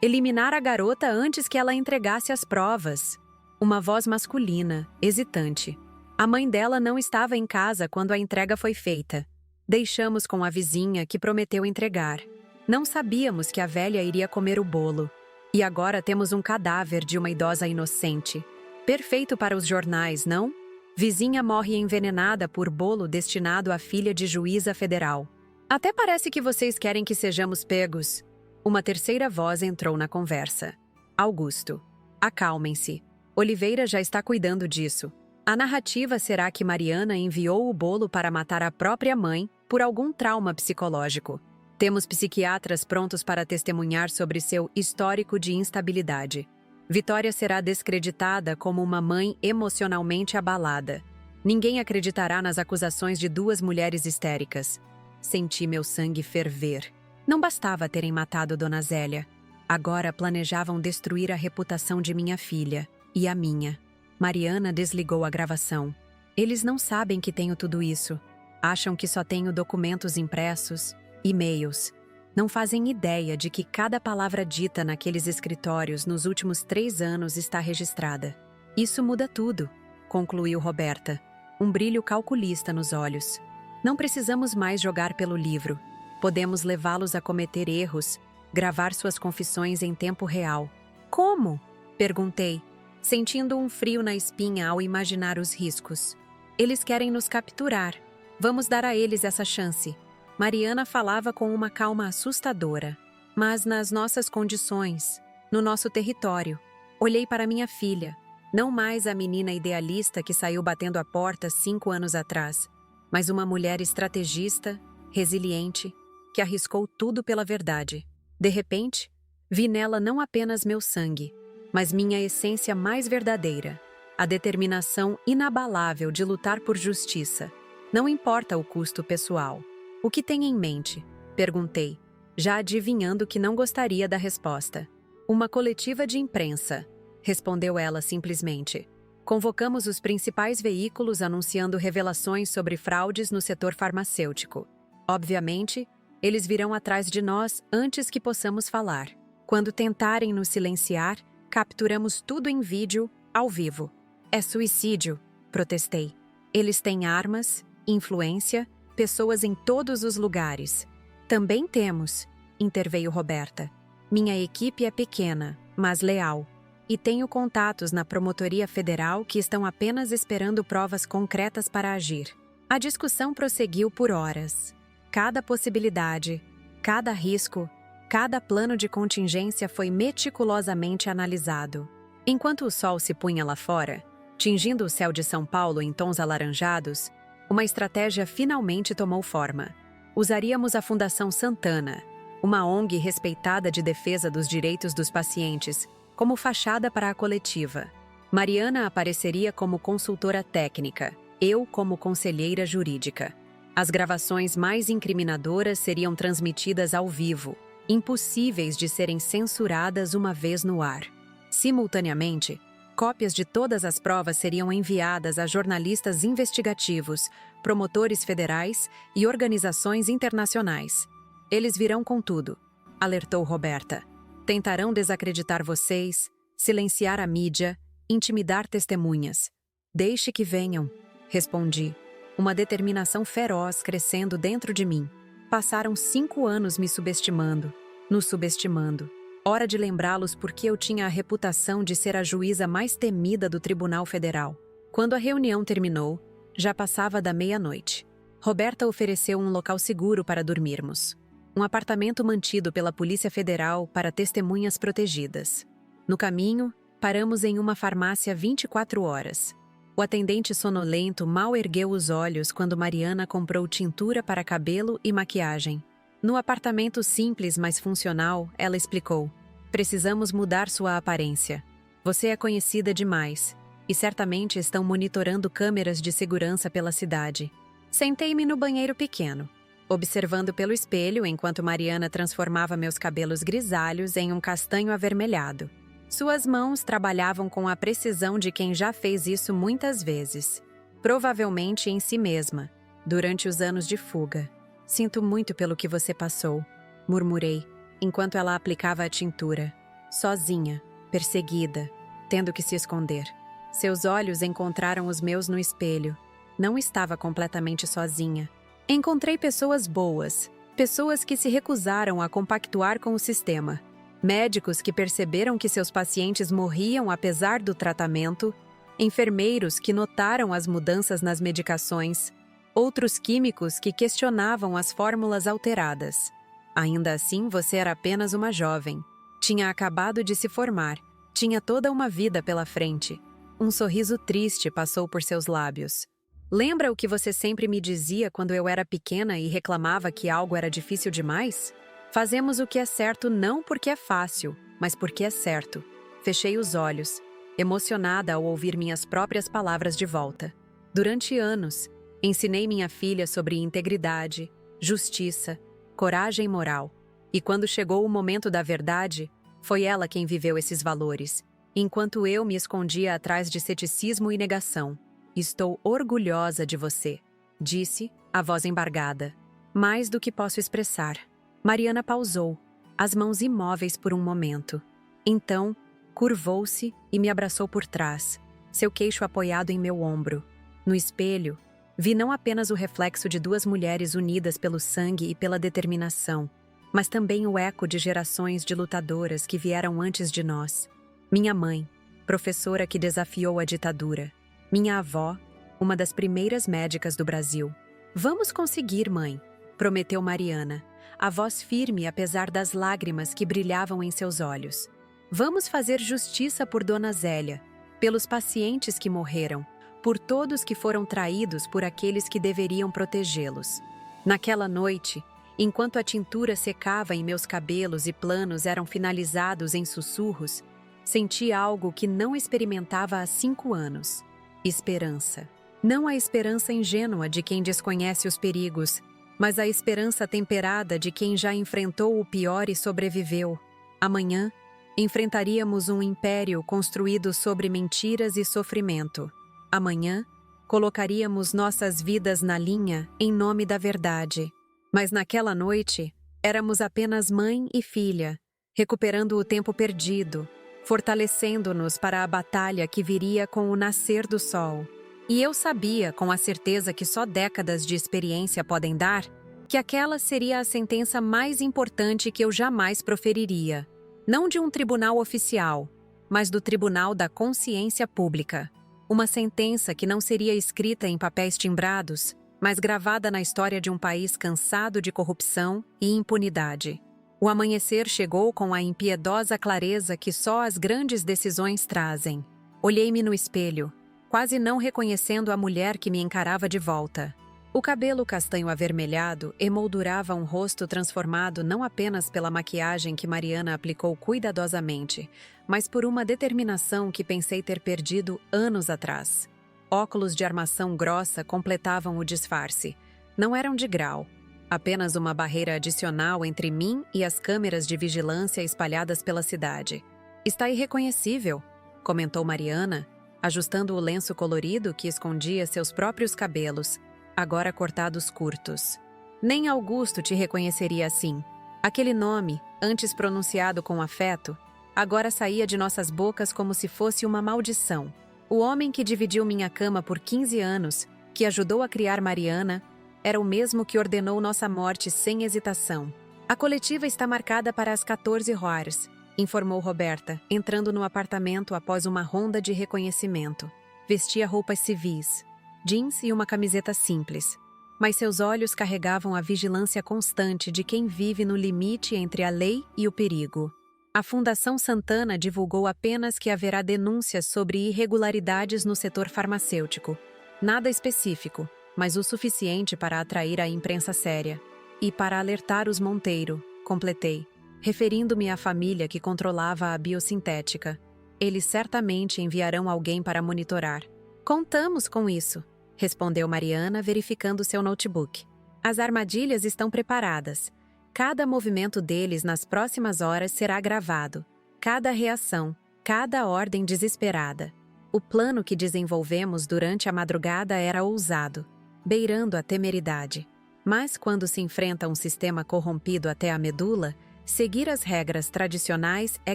eliminar a garota antes que ela entregasse as provas. Uma voz masculina, hesitante. A mãe dela não estava em casa quando a entrega foi feita. Deixamos com a vizinha que prometeu entregar. Não sabíamos que a velha iria comer o bolo. E agora temos um cadáver de uma idosa inocente. Perfeito para os jornais, não? Vizinha morre envenenada por bolo destinado à filha de juíza federal. Até parece que vocês querem que sejamos pegos. Uma terceira voz entrou na conversa. Augusto. Acalmem-se. Oliveira já está cuidando disso. A narrativa será que Mariana enviou o bolo para matar a própria mãe por algum trauma psicológico. Temos psiquiatras prontos para testemunhar sobre seu histórico de instabilidade. Vitória será descreditada como uma mãe emocionalmente abalada. Ninguém acreditará nas acusações de 2 mulheres histéricas. Senti meu sangue ferver. Não bastava terem matado Dona Zélia. Agora planejavam destruir a reputação de minha filha e a minha. Mariana desligou a gravação. Eles não sabem que tenho tudo isso. Acham que só tenho documentos impressos, e-mails. Não fazem ideia de que cada palavra dita naqueles escritórios nos últimos 3 anos está registrada. Isso muda tudo, concluiu Roberta, um brilho calculista nos olhos. Não precisamos mais jogar pelo livro. Podemos levá-los a cometer erros, gravar suas confissões em tempo real. Como? Perguntei, sentindo um frio na espinha ao imaginar os riscos. Eles querem nos capturar. Vamos dar a eles essa chance. Mariana falava com uma calma assustadora. Mas nas nossas condições, no nosso território. Olhei para minha filha. Não mais a menina idealista que saiu batendo a porta 5 anos atrás, mas uma mulher estrategista, resiliente, que arriscou tudo pela verdade. De repente, vi nela não apenas meu sangue, mas minha essência mais verdadeira, a determinação inabalável de lutar por justiça. Não importa o custo pessoal. O que tem em mente? Perguntei, já adivinhando que não gostaria da resposta. Uma coletiva de imprensa, respondeu ela simplesmente. Convocamos os principais veículos anunciando revelações sobre fraudes no setor farmacêutico. Obviamente, eles virão atrás de nós antes que possamos falar. Quando tentarem nos silenciar, capturamos tudo em vídeo, ao vivo. É suicídio, protestei. Eles têm armas, influência, pessoas em todos os lugares. Também temos, interveio Roberta. Minha equipe é pequena, mas leal. E tenho contatos na Promotoria Federal que estão apenas esperando provas concretas para agir. A discussão prosseguiu por horas. Cada possibilidade, cada risco, cada plano de contingência foi meticulosamente analisado. Enquanto o sol se punha lá fora, tingindo o céu de São Paulo em tons alaranjados, uma estratégia finalmente tomou forma. Usaríamos a Fundação Santana, uma ONG respeitada de defesa dos direitos dos pacientes, como fachada para a coletiva. Mariana apareceria como consultora técnica, eu como conselheira jurídica. As gravações mais incriminadoras seriam transmitidas ao vivo, impossíveis de serem censuradas uma vez no ar. Simultaneamente, cópias de todas as provas seriam enviadas a jornalistas investigativos, promotores federais e organizações internacionais. Eles virão com tudo, alertou Roberta. Tentarão desacreditar vocês, silenciar a mídia, intimidar testemunhas. Deixe que venham, respondi, uma determinação feroz crescendo dentro de mim. Passaram 5 anos me subestimando, nos subestimando. Hora de lembrá-los porque eu tinha a reputação de ser a juíza mais temida do Tribunal Federal. Quando a reunião terminou, já passava da meia-noite. Roberta ofereceu um local seguro para dormirmos. Um apartamento mantido pela Polícia Federal para testemunhas protegidas. No caminho, paramos em uma farmácia 24 horas. O atendente sonolento mal ergueu os olhos quando Mariana comprou tintura para cabelo e maquiagem. No apartamento simples, mas funcional, ela explicou: precisamos mudar sua aparência. Você é conhecida demais, e certamente estão monitorando câmeras de segurança pela cidade. Sentei-me no banheiro pequeno, observando pelo espelho enquanto Mariana transformava meus cabelos grisalhos em um castanho avermelhado. Suas mãos trabalhavam com a precisão de quem já fez isso muitas vezes, provavelmente em si mesma, durante os anos de fuga. Sinto muito pelo que você passou, murmurei, enquanto ela aplicava a tintura. Sozinha, perseguida, tendo que se esconder. Seus olhos encontraram os meus no espelho. Não estava completamente sozinha. Encontrei pessoas boas, pessoas que se recusaram a compactuar com o sistema. Médicos que perceberam que seus pacientes morriam apesar do tratamento, enfermeiros que notaram as mudanças nas medicações, outros químicos que questionavam as fórmulas alteradas. Ainda assim, você era apenas uma jovem. Tinha acabado de se formar, tinha toda uma vida pela frente. Um sorriso triste passou por seus lábios. Lembra o que você sempre me dizia quando eu era pequena e reclamava que algo era difícil demais? Fazemos o que é certo não porque é fácil, mas porque é certo. Fechei os olhos, emocionada ao ouvir minhas próprias palavras de volta. Durante anos, ensinei minha filha sobre integridade, justiça, coragem moral. E quando chegou o momento da verdade, foi ela quem viveu esses valores, enquanto eu me escondia atrás de ceticismo e negação. Estou orgulhosa de você, disse, a voz embargada. Mais do que posso expressar. Mariana pausou, as mãos imóveis por um momento. Então, curvou-se e me abraçou por trás, seu queixo apoiado em meu ombro. No espelho, vi não apenas o reflexo de 2 mulheres unidas pelo sangue e pela determinação, mas também o eco de gerações de lutadoras que vieram antes de nós. Minha mãe, professora que desafiou a ditadura. Minha avó, uma das primeiras médicas do Brasil. Vamos conseguir, mãe, prometeu Mariana, a voz firme apesar das lágrimas que brilhavam em seus olhos. Vamos fazer justiça por Dona Zélia. pelos pacientes que morreram, por todos que foram traídos por aqueles que deveriam protegê-los. Naquela noite, enquanto a tintura secava em meus cabelos e planos eram finalizados em sussurros, senti algo que não experimentava há 5 anos. Esperança. Não a esperança ingênua de quem desconhece os perigos, mas a esperança temperada de quem já enfrentou o pior e sobreviveu. Amanhã, enfrentaríamos um império construído sobre mentiras e sofrimento. Amanhã, colocaríamos nossas vidas na linha em nome da verdade. Mas naquela noite, éramos apenas mãe e filha, recuperando o tempo perdido, fortalecendo-nos para a batalha que viria com o nascer do sol. E eu sabia, com a certeza que só décadas de experiência podem dar, que aquela seria a sentença mais importante que eu jamais proferiria. Não de um tribunal oficial, mas do tribunal da consciência pública. Uma sentença que não seria escrita em papéis timbrados, mas gravada na história de um país cansado de corrupção e impunidade. O amanhecer chegou com a impiedosa clareza que só as grandes decisões trazem. Olhei-me no espelho, quase não reconhecendo a mulher que me encarava de volta. O cabelo castanho avermelhado emoldurava um rosto transformado não apenas pela maquiagem que Mariana aplicou cuidadosamente, mas por uma determinação que pensei ter perdido anos atrás. Óculos de armação grossa completavam o disfarce. Não eram de grau, apenas uma barreira adicional entre mim e as câmeras de vigilância espalhadas pela cidade. "Está irreconhecível", comentou Mariana, ajustando o lenço colorido que escondia seus próprios cabelos, agora cortados curtos. "Nem Augusto te reconheceria assim. Aquele nome, antes pronunciado com afeto, agora saía de nossas bocas como se fosse uma maldição. O homem que dividiu minha cama por 15 anos, que ajudou a criar Mariana, era o mesmo que ordenou nossa morte sem hesitação. A coletiva está marcada para as 14 horas", informou Roberta, entrando no apartamento após uma ronda de reconhecimento. Vestia roupas civis, jeans e uma camiseta simples, mas seus olhos carregavam a vigilância constante de quem vive no limite entre a lei e o perigo. A Fundação Santana divulgou apenas que haverá denúncias sobre irregularidades no setor farmacêutico. Nada específico, mas o suficiente para atrair a imprensa séria. "E para alertar os Monteiro", completei, referindo-me à família que controlava a biosintética. "Eles certamente enviarão alguém para monitorar." "Contamos com isso", respondeu Mariana, verificando seu notebook. "As armadilhas estão preparadas. Cada movimento deles nas próximas horas será gravado. Cada reação, cada ordem desesperada. O plano que desenvolvemos durante a madrugada era ousado, beirando a temeridade. Mas quando se enfrenta um sistema corrompido até a medula, seguir as regras tradicionais é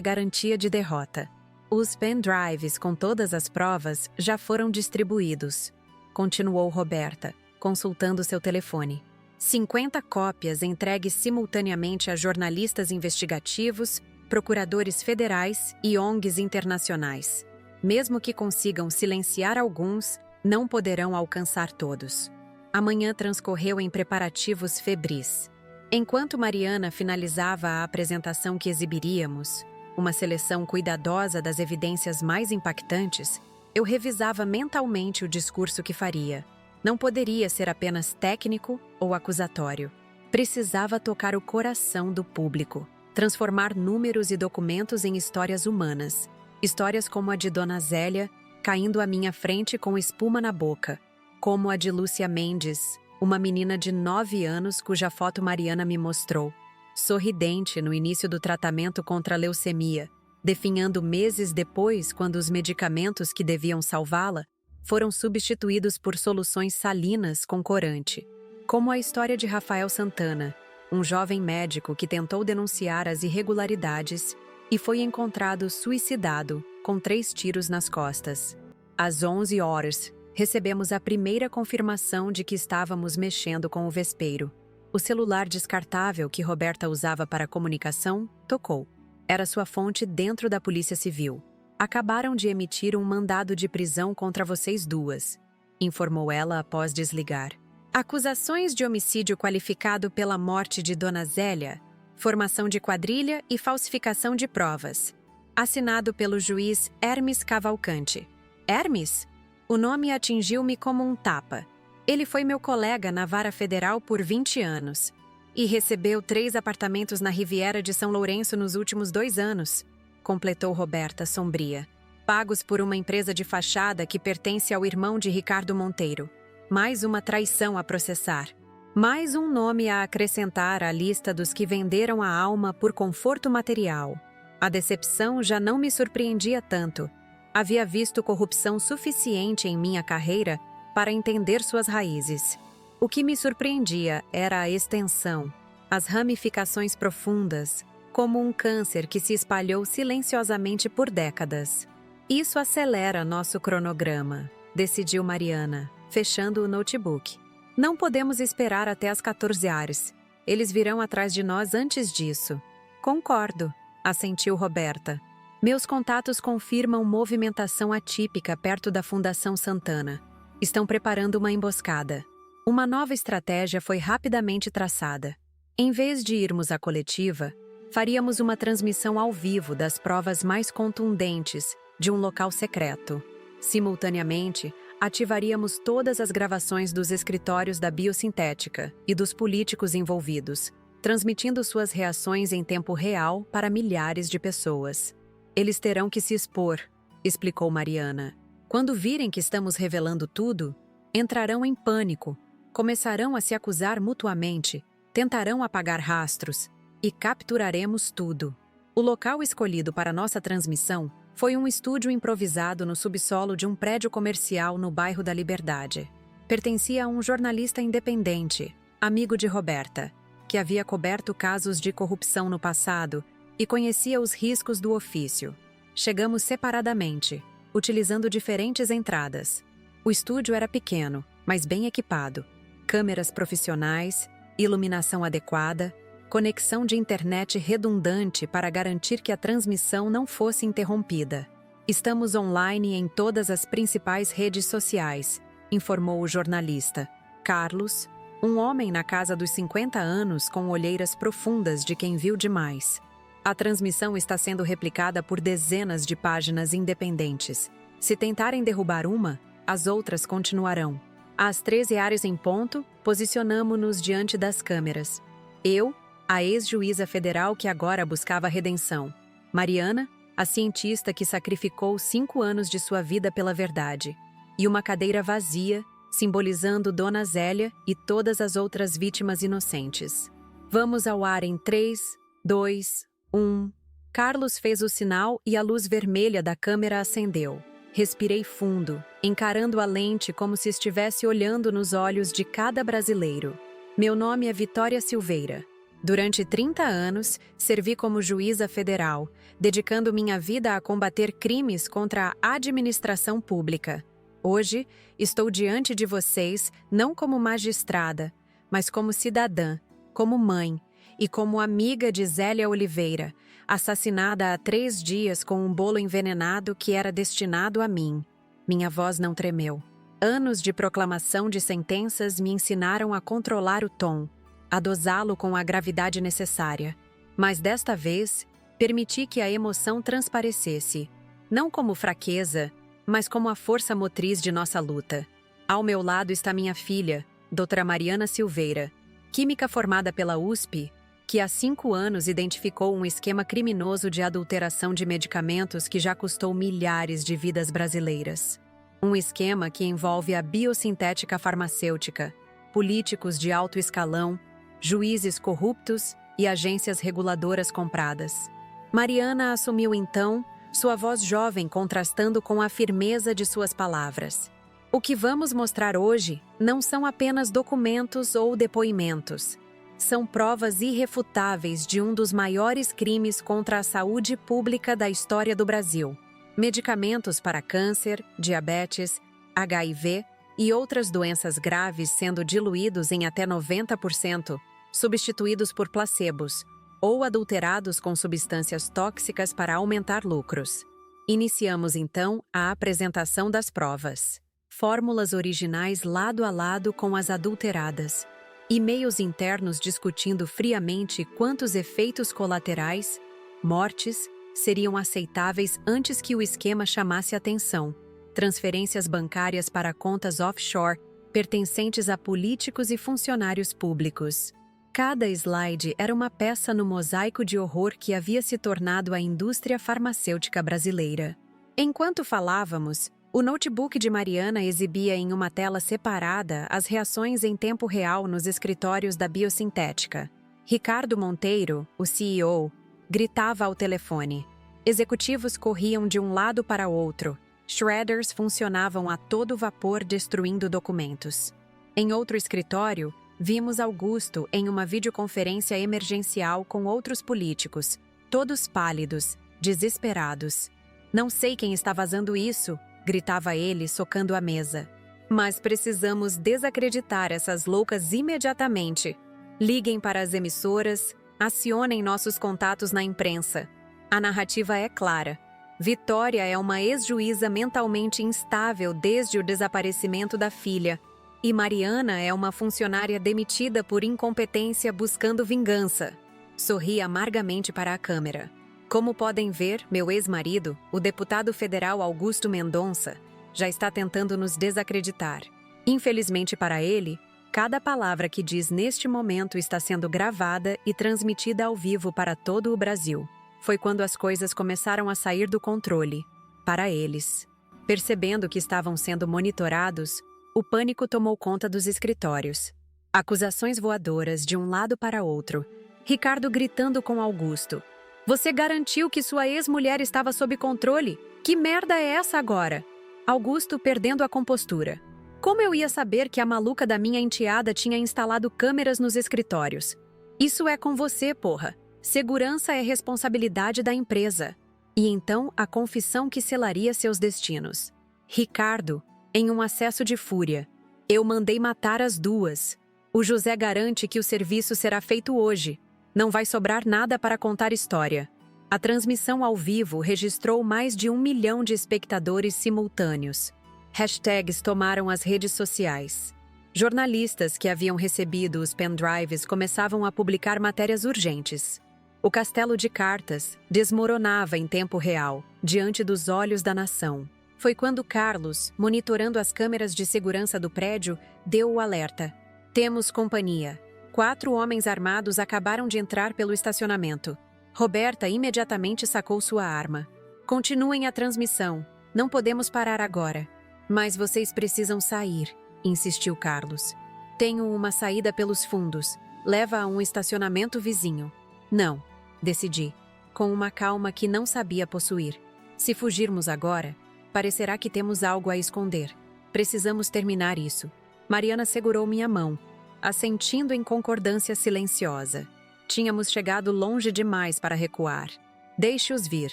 garantia de derrota. Os pendrives com todas as provas já foram distribuídos", continuou Roberta, consultando seu telefone. 50 cópias entregues simultaneamente a jornalistas investigativos, procuradores federais e ONGs internacionais. Mesmo que consigam silenciar alguns, não poderão alcançar todos. A manhã transcorreu em preparativos febris. Enquanto Mariana finalizava a apresentação que exibiríamos, uma seleção cuidadosa das evidências mais impactantes, eu revisava mentalmente o discurso que faria. Não poderia ser apenas técnico ou acusatório. Precisava tocar o coração do público, transformar números e documentos em histórias humanas. Histórias como a de Dona Zélia, caindo à minha frente com espuma na boca. Como a de Lúcia Mendes, uma menina de 9 anos cuja foto Mariana me mostrou. Sorridente no início do tratamento contra a leucemia, definhando meses depois quando os medicamentos que deviam salvá-la foram substituídos por soluções salinas com corante. Como a história de Rafael Santana, um jovem médico que tentou denunciar as irregularidades e foi encontrado suicidado, com 3 tiros nas costas. Às 11 horas, recebemos a primeira confirmação de que estávamos mexendo com o vespeiro. O celular descartável que Roberta usava para comunicação tocou. Era sua fonte dentro da Polícia Civil. "Acabaram de emitir um mandado de prisão contra vocês duas", informou ela após desligar. "Acusações de homicídio qualificado pela morte de Dona Zélia, formação de quadrilha e falsificação de provas. Assinado pelo juiz Hermes Cavalcante." Hermes? O nome atingiu-me como um tapa. Ele foi meu colega na vara federal por 20 anos. E recebeu 3 apartamentos na Riviera de São Lourenço nos últimos 2 anos, completou Roberta, sombria. Pagos por uma empresa de fachada que pertence ao irmão de Ricardo Monteiro. Mais uma traição a processar. Mais um nome a acrescentar à lista dos que venderam a alma por conforto material. A decepção já não me surpreendia tanto. Havia visto corrupção suficiente em minha carreira para entender suas raízes. O que me surpreendia era a extensão, as ramificações profundas, como um câncer que se espalhou silenciosamente por décadas. Isso acelera nosso cronograma, decidiu Mariana, fechando o notebook. Não podemos esperar até as 14 horas. Eles virão atrás de nós antes disso. Concordo, assentiu Roberta. Meus contatos confirmam movimentação atípica perto da Fundação Santana. Estão preparando uma emboscada. Uma nova estratégia foi rapidamente traçada. Em vez de irmos à coletiva, faríamos uma transmissão ao vivo das provas mais contundentes de um local secreto. Simultaneamente, ativaríamos todas as gravações dos escritórios da biosintética e dos políticos envolvidos, transmitindo suas reações em tempo real para milhares de pessoas. Eles terão que se expor, explicou Mariana. Quando virem que estamos revelando tudo, entrarão em pânico, começarão a se acusar mutuamente, tentarão apagar rastros e capturaremos tudo. O local escolhido para nossa transmissão foi um estúdio improvisado no subsolo de um prédio comercial no bairro da Liberdade. Pertencia a um jornalista independente, amigo de Roberta, que havia coberto casos de corrupção no passado e conhecia os riscos do ofício. Chegamos separadamente, utilizando diferentes entradas. O estúdio era pequeno, mas bem equipado. Câmeras profissionais, iluminação adequada, conexão de internet redundante para garantir que a transmissão não fosse interrompida. Estamos online em todas as principais redes sociais, informou o jornalista. Carlos, um homem na casa dos 50 anos com olheiras profundas de quem viu demais. A transmissão está sendo replicada por dezenas de páginas independentes. Se tentarem derrubar uma, as outras continuarão. Às 13h em ponto, posicionamo-nos diante das câmeras. Eu, a ex-juíza federal que agora buscava redenção. Mariana, a cientista que sacrificou 5 anos de sua vida pela verdade. E uma cadeira vazia, simbolizando Dona Zélia e todas as outras vítimas inocentes. Vamos ao ar em 3, 2, 1. Carlos fez o sinal e a luz vermelha da câmera acendeu. Respirei fundo, encarando a lente como se estivesse olhando nos olhos de cada brasileiro. Meu nome é Vitória Silveira. Durante 30 anos, servi como juíza federal, dedicando minha vida a combater crimes contra a administração pública. Hoje, estou diante de vocês não como magistrada, mas como cidadã, como mãe e como amiga de Zélia Oliveira, assassinada há 3 dias com um bolo envenenado que era destinado a mim. Minha voz não tremeu. Anos de proclamação de sentenças me ensinaram a controlar o tom, a dosá-lo com a gravidade necessária. Mas desta vez, permiti que a emoção transparecesse, não como fraqueza, mas como a força motriz de nossa luta. Ao meu lado está minha filha, doutora Mariana Silveira, química formada pela USP, que há 5 anos identificou um esquema criminoso de adulteração de medicamentos que já custou milhares de vidas brasileiras. Um esquema que envolve a biosintética farmacêutica, políticos de alto escalão, juízes corruptos e agências reguladoras compradas. Mariana assumiu então, sua voz jovem contrastando com a firmeza de suas palavras. O que vamos mostrar hoje não são apenas documentos ou depoimentos. São provas irrefutáveis de um dos maiores crimes contra a saúde pública da história do Brasil. Medicamentos para câncer, diabetes, HIV e outras doenças graves sendo diluídos em até 90%, substituídos por placebos, ou adulterados com substâncias tóxicas para aumentar lucros. Iniciamos então a apresentação das provas. Fórmulas originais lado a lado com as adulteradas. E-mails internos discutindo friamente quantos efeitos colaterais, mortes, seriam aceitáveis antes que o esquema chamasse atenção. transferências bancárias para contas offshore pertencentes a políticos e funcionários públicos. Cada slide era uma peça no mosaico de horror que havia se tornado a indústria farmacêutica brasileira. Enquanto falávamos, o notebook de Mariana exibia em uma tela separada as reações em tempo real nos escritórios da biosintética. Ricardo Monteiro, o CEO, gritava ao telefone. Executivos corriam de um lado para outro. Shredders funcionavam a todo vapor destruindo documentos. Em outro escritório, vimos Augusto em uma videoconferência emergencial com outros políticos, todos pálidos, desesperados. Não sei quem está vazando isso, gritava ele, socando a mesa. Mas precisamos desacreditar essas loucas imediatamente. Liguem para as emissoras, acionem nossos contatos na imprensa. A narrativa é clara. Vitória é uma ex-juíza mentalmente instável desde o desaparecimento da filha, e Mariana é uma funcionária demitida por incompetência buscando vingança. Sorri amargamente para a câmera. Como podem ver, meu ex-marido, o deputado federal Augusto Mendonça, já está tentando nos desacreditar. Infelizmente para ele, cada palavra que diz neste momento está sendo gravada e transmitida ao vivo para todo o Brasil. Foi quando as coisas começaram a sair do controle, para eles. Percebendo que estavam sendo monitorados, o pânico tomou conta dos escritórios. Acusações voadoras de um lado para outro. Ricardo gritando com Augusto. Você garantiu que sua ex-mulher estava sob controle? Que merda é essa agora? Augusto perdendo a compostura. Como eu ia saber que a maluca da minha enteada tinha instalado câmeras nos escritórios? Isso é com você, porra. Segurança é responsabilidade da empresa. E então a confissão que selaria seus destinos. Ricardo, em um acesso de fúria. Eu mandei matar as duas. O José garante que o serviço será feito hoje. Não vai sobrar nada para contar história. A transmissão ao vivo registrou mais de 1 milhão de espectadores simultâneos. Hashtags tomaram as redes sociais. Jornalistas que haviam recebido os pendrives começavam a publicar matérias urgentes. O castelo de cartas desmoronava em tempo real, diante dos olhos da nação. Foi quando Carlos, monitorando as câmeras de segurança do prédio, deu o alerta. Temos companhia. 4 homens armados acabaram de entrar pelo estacionamento. Roberta imediatamente sacou sua arma. Continuem a transmissão. Não podemos parar agora. Mas vocês precisam sair, insistiu Carlos. Tenho uma saída pelos fundos. Leva a um estacionamento vizinho. Não, decidi, com uma calma que não sabia possuir. Se fugirmos agora, parecerá que temos algo a esconder. Precisamos terminar isso. Mariana segurou minha mão, assentindo em concordância silenciosa. Tínhamos chegado longe demais para recuar. Deixe-os vir,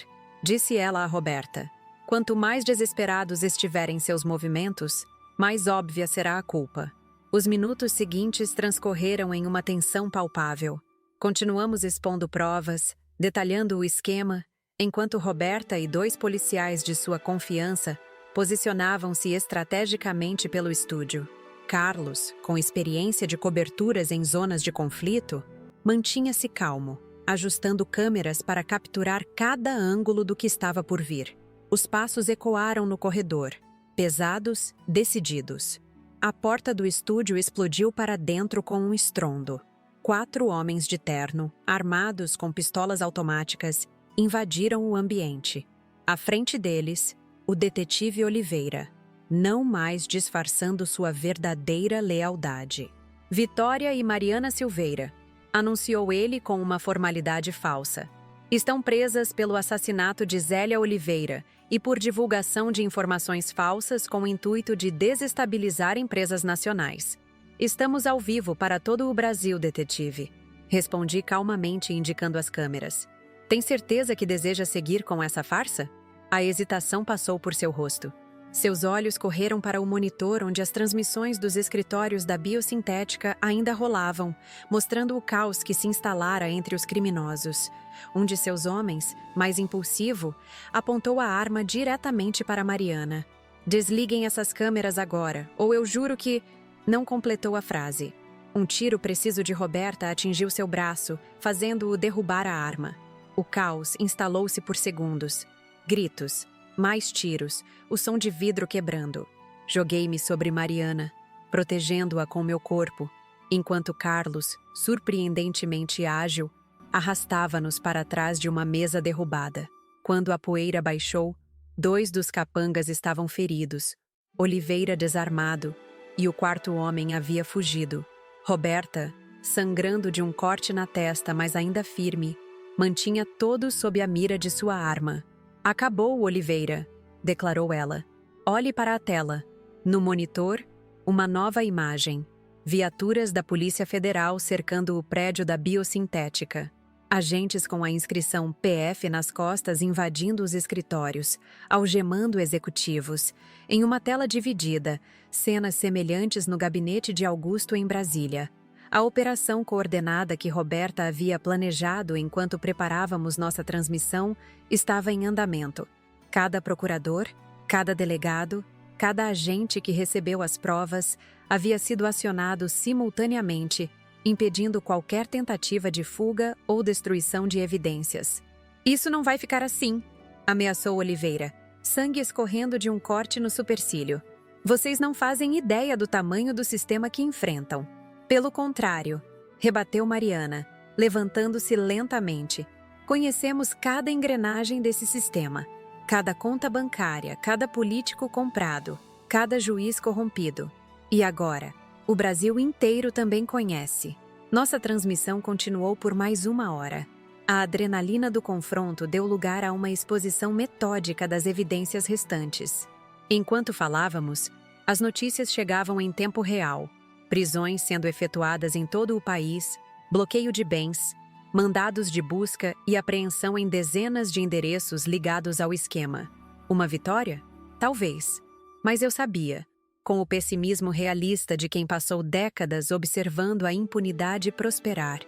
disse ela a Roberta. Quanto mais desesperados estiverem seus movimentos, mais óbvia será a culpa. Os minutos seguintes transcorreram em uma tensão palpável. Continuamos expondo provas, detalhando o esquema, enquanto Roberta e 2 policiais de sua confiança posicionavam-se estrategicamente pelo estúdio. Carlos, com experiência de coberturas em zonas de conflito, mantinha-se calmo, ajustando câmeras para capturar cada ângulo do que estava por vir. Os passos ecoaram no corredor, pesados, decididos. A porta do estúdio explodiu para dentro com um estrondo. 4 homens de terno, armados com pistolas automáticas, invadiram o ambiente. À frente deles, o detetive Oliveira, não mais disfarçando sua verdadeira lealdade. Vitória e Mariana Silveira, anunciou ele com uma formalidade falsa. Estão presas pelo assassinato de Zélia Oliveira e por divulgação de informações falsas com o intuito de desestabilizar empresas nacionais. Estamos ao vivo para todo o Brasil, detetive. Respondi calmamente, indicando as câmeras. Tem certeza que deseja seguir com essa farsa? A hesitação passou por seu rosto. Seus olhos correram para o monitor onde as transmissões dos escritórios da biosintética ainda rolavam, mostrando o caos que se instalara entre os criminosos. Um de seus homens, mais impulsivo, apontou a arma diretamente para Mariana. Desliguem essas câmeras agora, ou eu juro que... Não completou a frase. Um tiro preciso de Roberta atingiu seu braço, fazendo-o derrubar a arma. O caos instalou-se por segundos. Gritos, Mais tiros, o som de vidro quebrando. Joguei-me sobre Mariana, protegendo-a com meu corpo, enquanto Carlos, surpreendentemente ágil, arrastava-nos para trás de uma mesa derrubada. Quando a poeira baixou, 2 dos capangas estavam feridos, Oliveira desarmado, e o 4º homem havia fugido. Roberta, sangrando de um corte na testa, mas ainda firme, mantinha todos sob a mira de sua arma. "Acabou, Oliveira", declarou ela. "Olhe para a tela. No monitor, uma nova imagem. Viaturas da Polícia Federal cercando o prédio da biosintética. Agentes com a inscrição PF nas costas invadindo os escritórios, algemando executivos. Em uma tela dividida, cenas semelhantes no gabinete de Augusto em Brasília. A operação coordenada que Roberta havia planejado enquanto preparávamos nossa transmissão estava em andamento. Cada procurador, cada delegado, cada agente que recebeu as provas havia sido acionado simultaneamente, impedindo qualquer tentativa de fuga ou destruição de evidências. "Isso não vai ficar assim", ameaçou Oliveira, sangue escorrendo de um corte no supercílio. "Vocês não fazem ideia do tamanho do sistema que enfrentam." "Pelo contrário", rebateu Mariana, levantando-se lentamente. "Conhecemos cada engrenagem desse sistema, cada conta bancária, cada político comprado, cada juiz corrompido. E agora, o Brasil inteiro também conhece." Nossa transmissão continuou por mais 1 hora. A adrenalina do confronto deu lugar a uma exposição metódica das evidências restantes. Enquanto falávamos, as notícias chegavam em tempo real. Prisões sendo efetuadas em todo o país, bloqueio de bens, mandados de busca e apreensão em dezenas de endereços ligados ao esquema. Uma vitória? Talvez. Mas eu sabia, com o pessimismo realista de quem passou décadas observando a impunidade prosperar,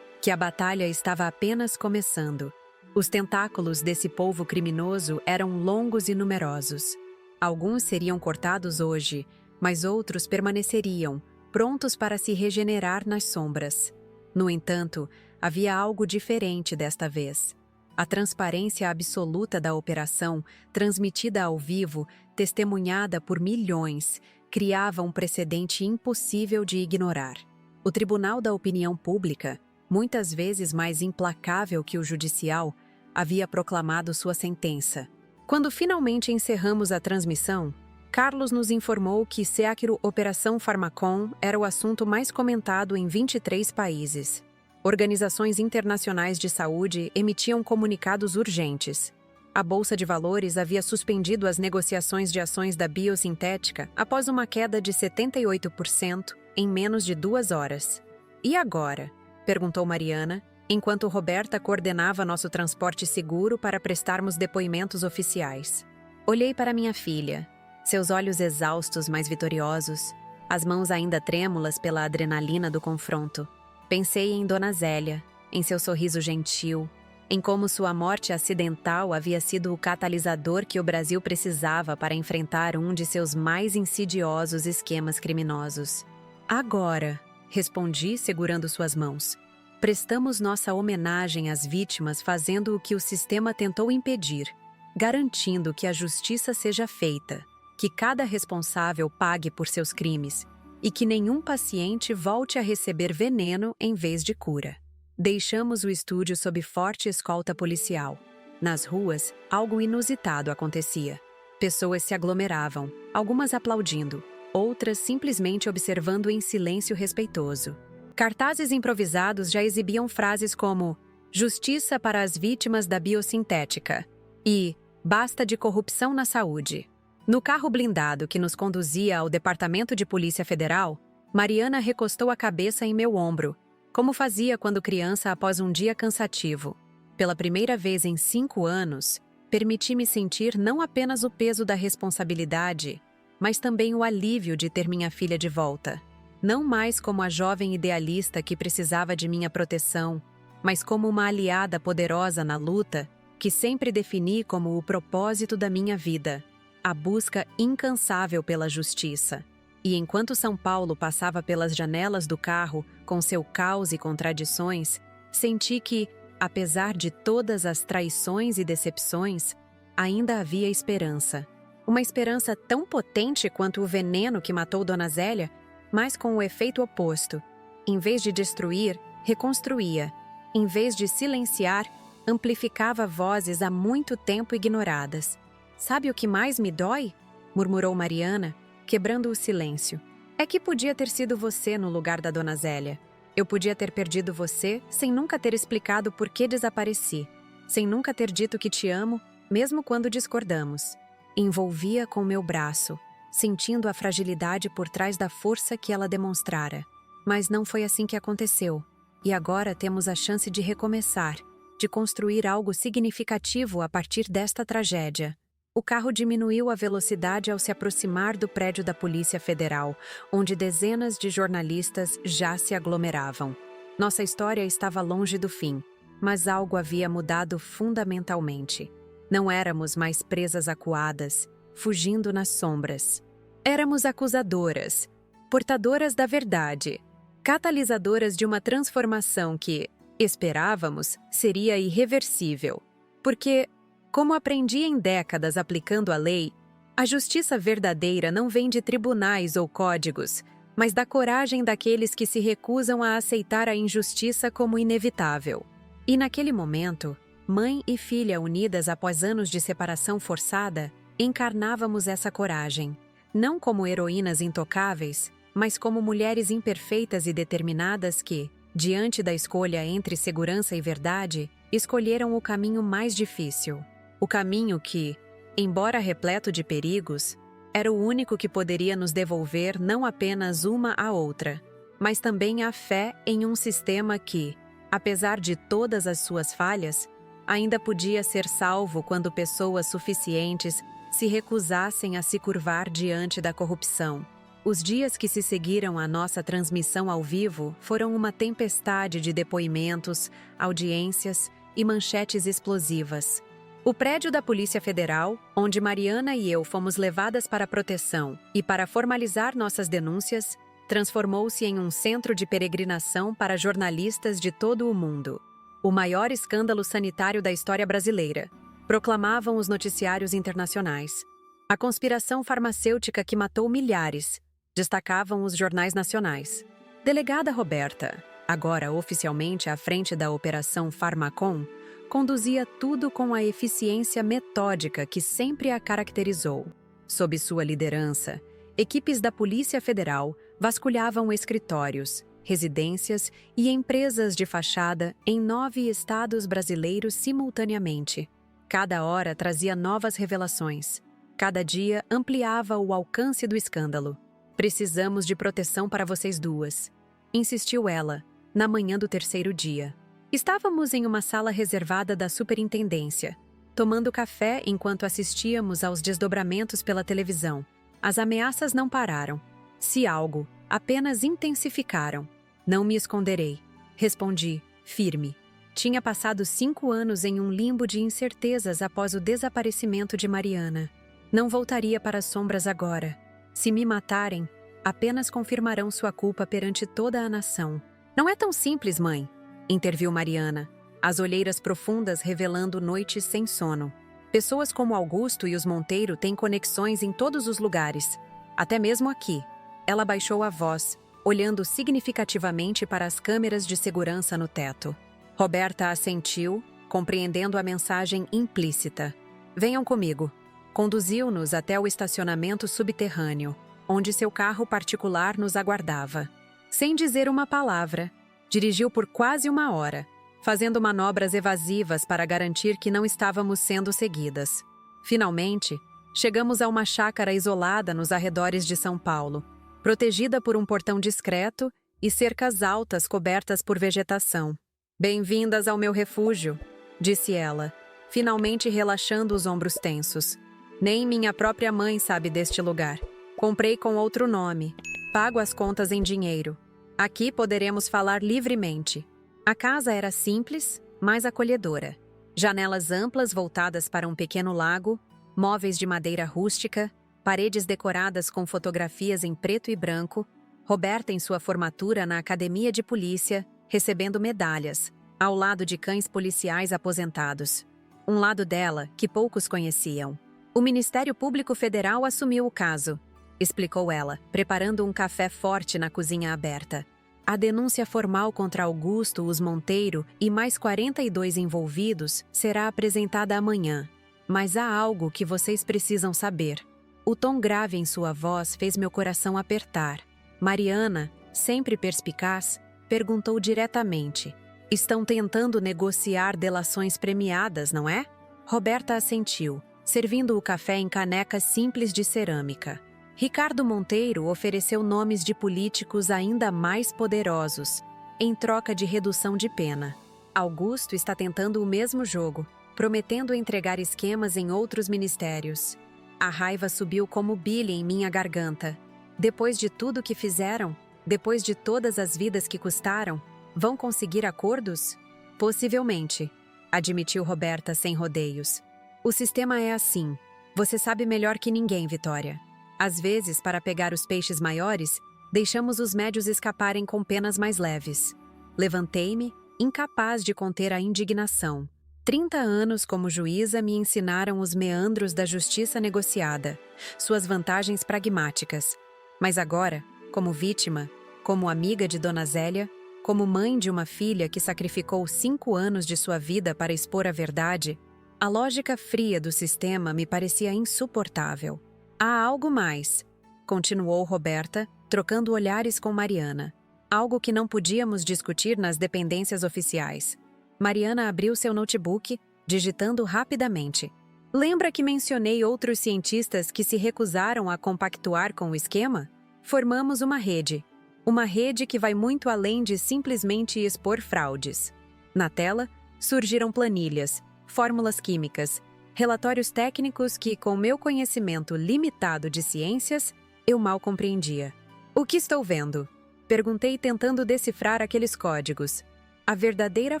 que a batalha estava apenas começando. Os tentáculos desse povo criminoso eram longos e numerosos. Alguns seriam cortados hoje, mas outros permaneceriam, prontos para se regenerar nas sombras. No entanto, havia algo diferente desta vez. A transparência absoluta da operação, transmitida ao vivo, testemunhada por milhões, criava um precedente impossível de ignorar. O Tribunal da Opinião Pública, muitas vezes mais implacável que o judicial, havia proclamado sua sentença. Quando finalmente encerramos a transmissão, Carlos nos informou que Seacro Operação Farmacon era o assunto mais comentado em 23 países. Organizações internacionais de saúde emitiam comunicados urgentes. A Bolsa de Valores havia suspendido as negociações de ações da biosintética após uma queda de 78% em menos de 2 horas. "E agora?", perguntou Mariana, enquanto Roberta coordenava nosso transporte seguro para prestarmos depoimentos oficiais. Olhei para minha filha. Seus olhos exaustos, mas vitoriosos, as mãos ainda trêmulas pela adrenalina do confronto. Pensei em Dona Zélia, em seu sorriso gentil, em como sua morte acidental havia sido o catalisador que o Brasil precisava para enfrentar um de seus mais insidiosos esquemas criminosos. "Agora", respondi segurando suas mãos, "prestamos nossa homenagem às vítimas fazendo o que o sistema tentou impedir, garantindo que a justiça seja feita, que cada responsável pague por seus crimes e que nenhum paciente volte a receber veneno em vez de cura." Deixamos o estúdio sob forte escolta policial. Nas ruas, algo inusitado acontecia. Pessoas se aglomeravam, algumas aplaudindo, outras simplesmente observando em silêncio respeitoso. Cartazes improvisados já exibiam frases como "Justiça para as vítimas da biosintética" e "Basta de corrupção na saúde." No carro blindado que nos conduzia ao Departamento de Polícia Federal, Mariana recostou a cabeça em meu ombro, como fazia quando criança após um dia cansativo. Pela primeira vez em 5 anos, permiti-me sentir não apenas o peso da responsabilidade, mas também o alívio de ter minha filha de volta. Não mais como a jovem idealista que precisava de minha proteção, mas como uma aliada poderosa na luta que sempre defini como o propósito da minha vida. A busca incansável pela justiça. E enquanto São Paulo passava pelas janelas do carro, com seu caos e contradições, senti que, apesar de todas as traições e decepções, ainda havia esperança. Uma esperança tão potente quanto o veneno que matou Dona Zélia, mas com o efeito oposto. Em vez de destruir, reconstruía. Em vez de silenciar, amplificava vozes há muito tempo ignoradas. "Sabe o que mais me dói?" murmurou Mariana, quebrando o silêncio. "É que podia ter sido você no lugar da Dona Zélia. Eu podia ter perdido você sem nunca ter explicado por que desapareci, sem nunca ter dito que te amo, mesmo quando discordamos." Envolvia com meu braço, sentindo a fragilidade por trás da força que ela demonstrara. Mas não foi assim que aconteceu. E agora temos a chance de recomeçar, de construir algo significativo a partir desta tragédia. O carro diminuiu a velocidade ao se aproximar do prédio da Polícia Federal, onde dezenas de jornalistas já se aglomeravam. Nossa história estava longe do fim, mas algo havia mudado fundamentalmente. Não éramos mais presas acuadas, fugindo nas sombras. Éramos acusadoras, portadoras da verdade, catalisadoras de uma transformação que, esperávamos, seria irreversível. Porque, como aprendi em décadas aplicando a lei, a justiça verdadeira não vem de tribunais ou códigos, mas da coragem daqueles que se recusam a aceitar a injustiça como inevitável. E naquele momento, mãe e filha unidas após anos de separação forçada, encarnávamos essa coragem, não como heroínas intocáveis, mas como mulheres imperfeitas e determinadas que, diante da escolha entre segurança e verdade, escolheram o caminho mais difícil. O caminho que, embora repleto de perigos, era o único que poderia nos devolver não apenas uma à outra, mas também a fé em um sistema que, apesar de todas as suas falhas, ainda podia ser salvo quando pessoas suficientes se recusassem a se curvar diante da corrupção. Os dias que se seguiram à nossa transmissão ao vivo foram uma tempestade de depoimentos, audiências e manchetes explosivas. O prédio da Polícia Federal, onde Mariana e eu fomos levadas para proteção e para formalizar nossas denúncias, transformou-se em um centro de peregrinação para jornalistas de todo o mundo. O maior escândalo sanitário da história brasileira, proclamavam os noticiários internacionais. A conspiração farmacêutica que matou milhares, destacavam os jornais nacionais. Delegada Roberta, agora oficialmente à frente da Operação Farmacon, conduzia tudo com a eficiência metódica que sempre a caracterizou. Sob sua liderança, equipes da Polícia Federal vasculhavam escritórios, residências e empresas de fachada em 9 estados brasileiros simultaneamente. Cada hora trazia novas revelações. Cada dia ampliava o alcance do escândalo. "Precisamos de proteção para vocês duas", insistiu ela, na manhã do terceiro dia. Estávamos em uma sala reservada da superintendência, tomando café enquanto assistíamos aos desdobramentos pela televisão. As ameaças não pararam. Se algo, apenas intensificaram. "Não me esconderei", respondi, firme. Tinha passado 5 anos em um limbo de incertezas após o desaparecimento de Mariana. Não voltaria para as sombras agora. Se me matarem, apenas confirmarão sua culpa perante toda a nação. "Não é tão simples, mãe", interviu Mariana, as olheiras profundas revelando noites sem sono. "Pessoas como Augusto e os Monteiro têm conexões em todos os lugares, até mesmo aqui." Ela baixou a voz, olhando significativamente para as câmeras de segurança no teto. Roberta assentiu, compreendendo a mensagem implícita. "Venham comigo." Conduziu-nos até o estacionamento subterrâneo, onde seu carro particular nos aguardava. Sem dizer uma palavra, dirigiu por quase 1 hora, fazendo manobras evasivas para garantir que não estávamos sendo seguidas. Finalmente, chegamos a uma chácara isolada nos arredores de São Paulo, protegida por um portão discreto e cercas altas cobertas por vegetação. "Bem-vindas ao meu refúgio", disse ela, finalmente relaxando os ombros tensos. "Nem minha própria mãe sabe deste lugar. Comprei com outro nome. Pago as contas em dinheiro. Aqui poderemos falar livremente." A casa era simples, mas acolhedora. Janelas amplas voltadas para um pequeno lago, móveis de madeira rústica, paredes decoradas com fotografias em preto e branco, Roberta em sua formatura na academia de polícia, recebendo medalhas, ao lado de cães policiais aposentados. um lado dela que poucos conheciam. O Ministério Público Federal assumiu o caso, explicou ela, preparando um café forte na cozinha aberta. A denúncia formal contra Augusto Us Monteiro e mais 42 envolvidos será apresentada amanhã. Mas há algo que vocês precisam saber. O tom grave em sua voz fez meu coração apertar. Mariana, sempre perspicaz, perguntou diretamente: estão tentando negociar delações premiadas, não é? Roberta assentiu, servindo o café em canecas simples de cerâmica. Ricardo Monteiro ofereceu nomes de políticos ainda mais poderosos, em troca de redução de pena. Augusto está tentando o mesmo jogo, prometendo entregar esquemas em outros ministérios. A raiva subiu como bile em minha garganta. Depois de tudo que fizeram, depois de todas as vidas que custaram, vão conseguir acordos? Possivelmente, admitiu Roberta sem rodeios. O sistema é assim. Você sabe melhor que ninguém, Vitória. Às vezes, para pegar os peixes maiores, deixamos os médios escaparem com penas mais leves. Levantei-me, incapaz de conter a indignação. 30 anos como juíza me ensinaram os meandros da justiça negociada, suas vantagens pragmáticas. Mas agora, como vítima, como amiga de Dona Zélia, como mãe de uma filha que sacrificou 5 anos de sua vida para expor a verdade, a lógica fria do sistema me parecia insuportável. Há algo mais, continuou Roberta, trocando olhares com Mariana. Algo que não podíamos discutir nas dependências oficiais. Mariana abriu seu notebook, digitando rapidamente. Lembra que mencionei outros cientistas que se recusaram a compactuar com o esquema? Formamos uma rede. Uma rede que vai muito além de simplesmente expor fraudes. Na tela, surgiram planilhas, fórmulas químicas, relatórios técnicos que, com meu conhecimento limitado de ciências, eu mal compreendia. O que estou vendo? Perguntei tentando decifrar aqueles códigos. A verdadeira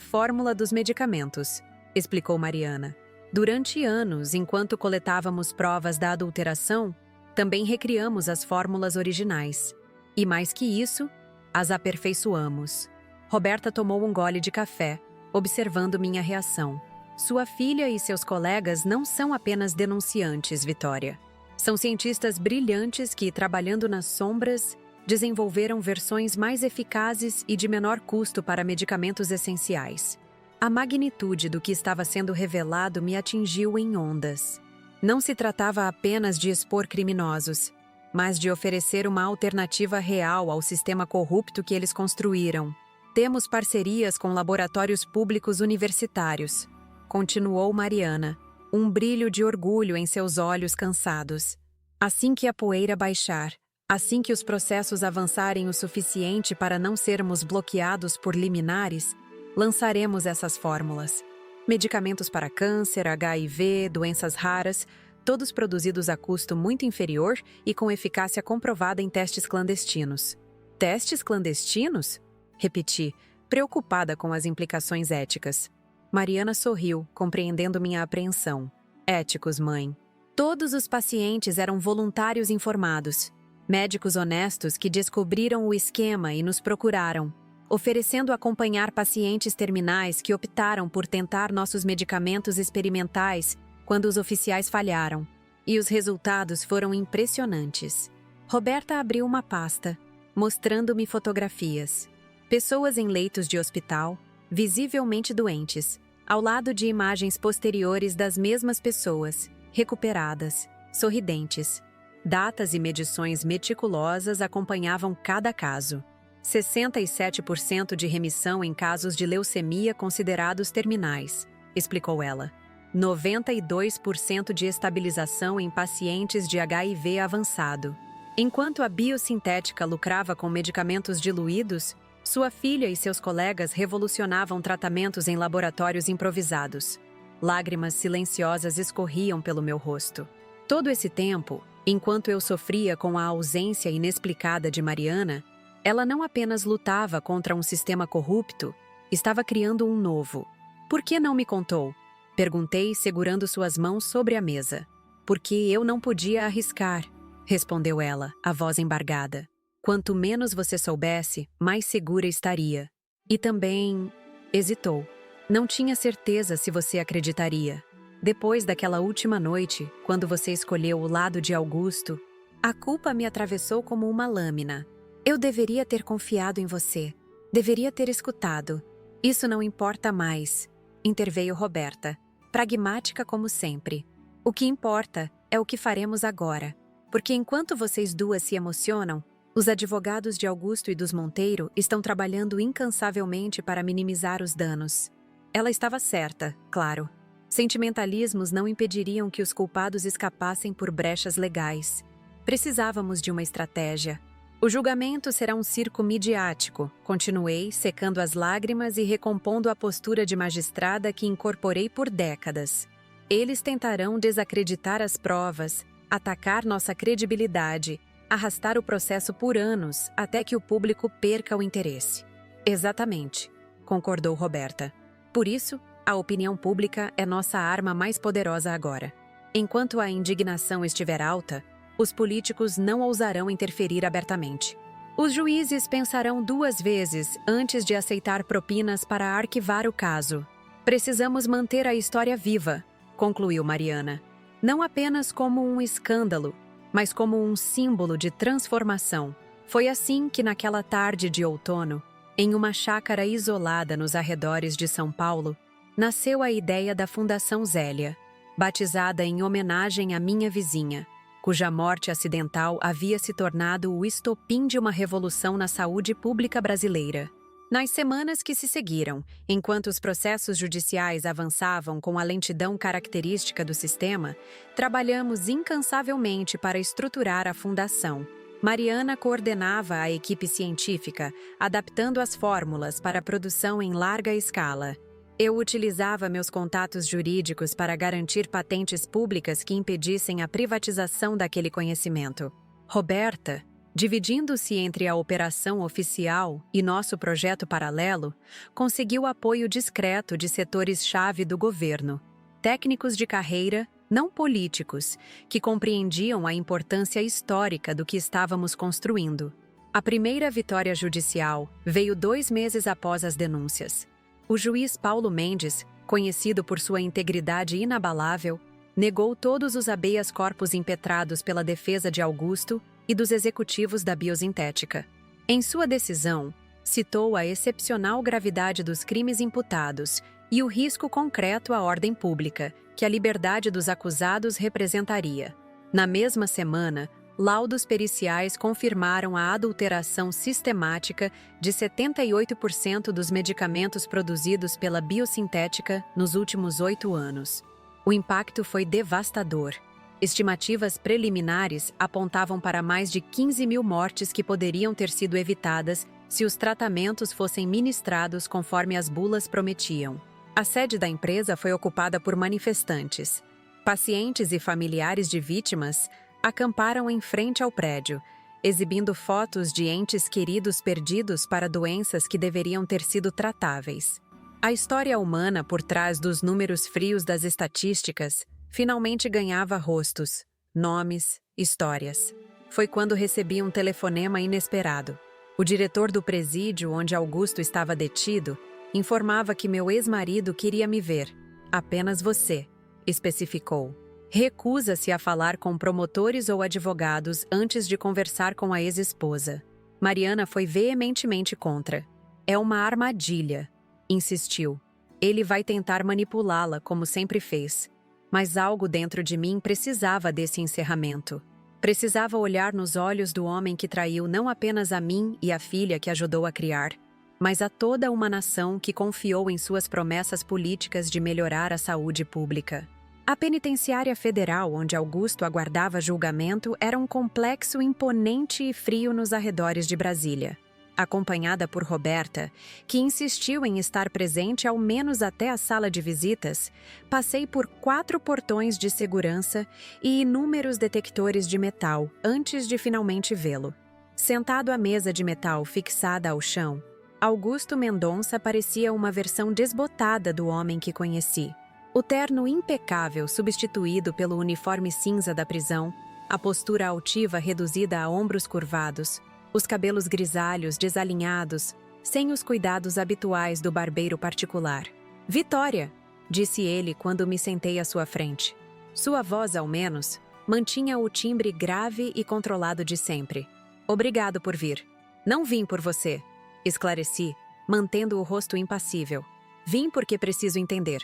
fórmula dos medicamentos, explicou Mariana. Durante anos, enquanto coletávamos provas da adulteração, também recriamos as fórmulas originais. E mais que isso, as aperfeiçoamos. Roberta tomou um gole de café, observando minha reação. Sua filha e seus colegas não são apenas denunciantes, Vitória. São cientistas brilhantes que, trabalhando nas sombras, desenvolveram versões mais eficazes e de menor custo para medicamentos essenciais. A magnitude do que estava sendo revelado me atingiu em ondas. Não se tratava apenas de expor criminosos, mas de oferecer uma alternativa real ao sistema corrupto que eles construíram. Temos parcerias com laboratórios públicos universitários, continuou Mariana, um brilho de orgulho em seus olhos cansados. Assim que a poeira baixar, assim que os processos avançarem o suficiente para não sermos bloqueados por liminares, lançaremos essas fórmulas. Medicamentos para câncer, HIV, doenças raras, todos produzidos a custo muito inferior e com eficácia comprovada em testes clandestinos. Testes clandestinos? Repeti, preocupada com as implicações éticas. Mariana sorriu, compreendendo minha apreensão. Éticos, mãe. Todos os pacientes eram voluntários informados. Médicos honestos que descobriram o esquema e nos procuraram, oferecendo acompanhar pacientes terminais que optaram por tentar nossos medicamentos experimentais quando os oficiais falharam. E os resultados foram impressionantes. Roberta abriu uma pasta, mostrando-me fotografias. Pessoas em leitos de hospital, visivelmente doentes, ao lado de imagens posteriores das mesmas pessoas, recuperadas, sorridentes. Datas e medições meticulosas acompanhavam cada caso. 67% de remissão em casos de leucemia considerados terminais, explicou ela. 92% de estabilização em pacientes de HIV avançado. Enquanto a biosintética lucrava com medicamentos diluídos, sua filha e seus colegas revolucionavam tratamentos em laboratórios improvisados. Lágrimas silenciosas escorriam pelo meu rosto. Todo esse tempo, enquanto eu sofria com a ausência inexplicada de Mariana, ela não apenas lutava contra um sistema corrupto, estava criando um novo. Por que não me contou? Perguntei, segurando suas mãos sobre a mesa. Porque eu não podia arriscar, respondeu ela, a voz embargada. Quanto menos você soubesse, mais segura estaria. E também... hesitou. Não tinha certeza se você acreditaria. Depois daquela última noite, quando você escolheu o lado de Augusto, a culpa me atravessou como uma lâmina. Eu deveria ter confiado em você. Deveria ter escutado. Isso não importa mais, interveio Roberta, pragmática como sempre. O que importa é o que faremos agora, porque enquanto vocês duas se emocionam, os advogados de Augusto e dos Monteiro estão trabalhando incansavelmente para minimizar os danos. Ela estava certa, claro. Sentimentalismos não impediriam que os culpados escapassem por brechas legais. Precisávamos de uma estratégia. O julgamento será um circo midiático, continuei, secando as lágrimas e recompondo a postura de magistrada que incorporei por décadas. Eles tentarão desacreditar as provas, atacar nossa credibilidade, arrastar o processo por anos até que o público perca o interesse. Exatamente, concordou Roberta. Por isso, a opinião pública é nossa arma mais poderosa agora. Enquanto a indignação estiver alta, os políticos não ousarão interferir abertamente. Os juízes pensarão 2 vezes antes de aceitar propinas para arquivar o caso. Precisamos manter a história viva, concluiu Mariana. Não apenas como um escândalo, mas como um símbolo de transformação. Foi assim que naquela tarde de outono, em uma chácara isolada nos arredores de São Paulo, nasceu a ideia da Fundação Zélia, batizada em homenagem à minha vizinha, cuja morte acidental havia se tornado o estopim de uma revolução na saúde pública brasileira. Nas semanas que se seguiram, enquanto os processos judiciais avançavam com a lentidão característica do sistema, trabalhamos incansavelmente para estruturar a fundação. Mariana coordenava a equipe científica, adaptando as fórmulas para a produção em larga escala. Eu utilizava meus contatos jurídicos para garantir patentes públicas que impedissem a privatização daquele conhecimento. Roberta, dividindo-se entre a operação oficial e nosso projeto paralelo, conseguiu apoio discreto de setores-chave do governo, técnicos de carreira, não políticos, que compreendiam a importância histórica do que estávamos construindo. A primeira vitória judicial veio 2 meses após as denúncias. O juiz Paulo Mendes, conhecido por sua integridade inabalável, negou todos os habeas corpus impetrados pela defesa de Augusto e dos executivos da biosintética. Em sua decisão, citou a excepcional gravidade dos crimes imputados e o risco concreto à ordem pública que a liberdade dos acusados representaria. Na mesma semana, laudos periciais confirmaram a adulteração sistemática de 78% dos medicamentos produzidos pela biosintética nos últimos 8 anos. O impacto foi devastador. Estimativas preliminares apontavam para mais de 15 mil mortes que poderiam ter sido evitadas se os tratamentos fossem ministrados conforme as bulas prometiam. A sede da empresa foi ocupada por manifestantes. Pacientes e familiares de vítimas acamparam em frente ao prédio, exibindo fotos de entes queridos perdidos para doenças que deveriam ter sido tratáveis. A história humana por trás dos números frios das estatísticas finalmente ganhava rostos, nomes, histórias. Foi quando recebi um telefonema inesperado. O diretor do presídio onde Augusto estava detido informava que meu ex-marido queria me ver. Apenas você, especificou. Recusa-se a falar com promotores ou advogados antes de conversar com a ex-esposa. Mariana foi veementemente contra. É uma armadilha, insistiu. Ele vai tentar manipulá-la, como sempre fez. Mas algo dentro de mim precisava desse encerramento. Precisava olhar nos olhos do homem que traiu não apenas a mim e a filha que ajudou a criar, mas a toda uma nação que confiou em suas promessas políticas de melhorar a saúde pública. A penitenciária federal onde Augusto aguardava julgamento era um complexo imponente e frio nos arredores de Brasília. Acompanhada por Roberta, que insistiu em estar presente ao menos até a sala de visitas, passei por 4 portões de segurança e inúmeros detectores de metal antes de finalmente vê-lo. Sentado à mesa de metal fixada ao chão, Augusto Mendonça parecia uma versão desbotada do homem que conheci. O terno impecável substituído pelo uniforme cinza da prisão, a postura altiva reduzida a ombros curvados, os cabelos grisalhos desalinhados, sem os cuidados habituais do barbeiro particular. Vitória! disse ele quando me sentei à sua frente. Sua voz, ao menos, mantinha o timbre grave e controlado de sempre. Obrigado por vir. Não vim por você, esclareci, mantendo o rosto impassível. Vim porque preciso entender.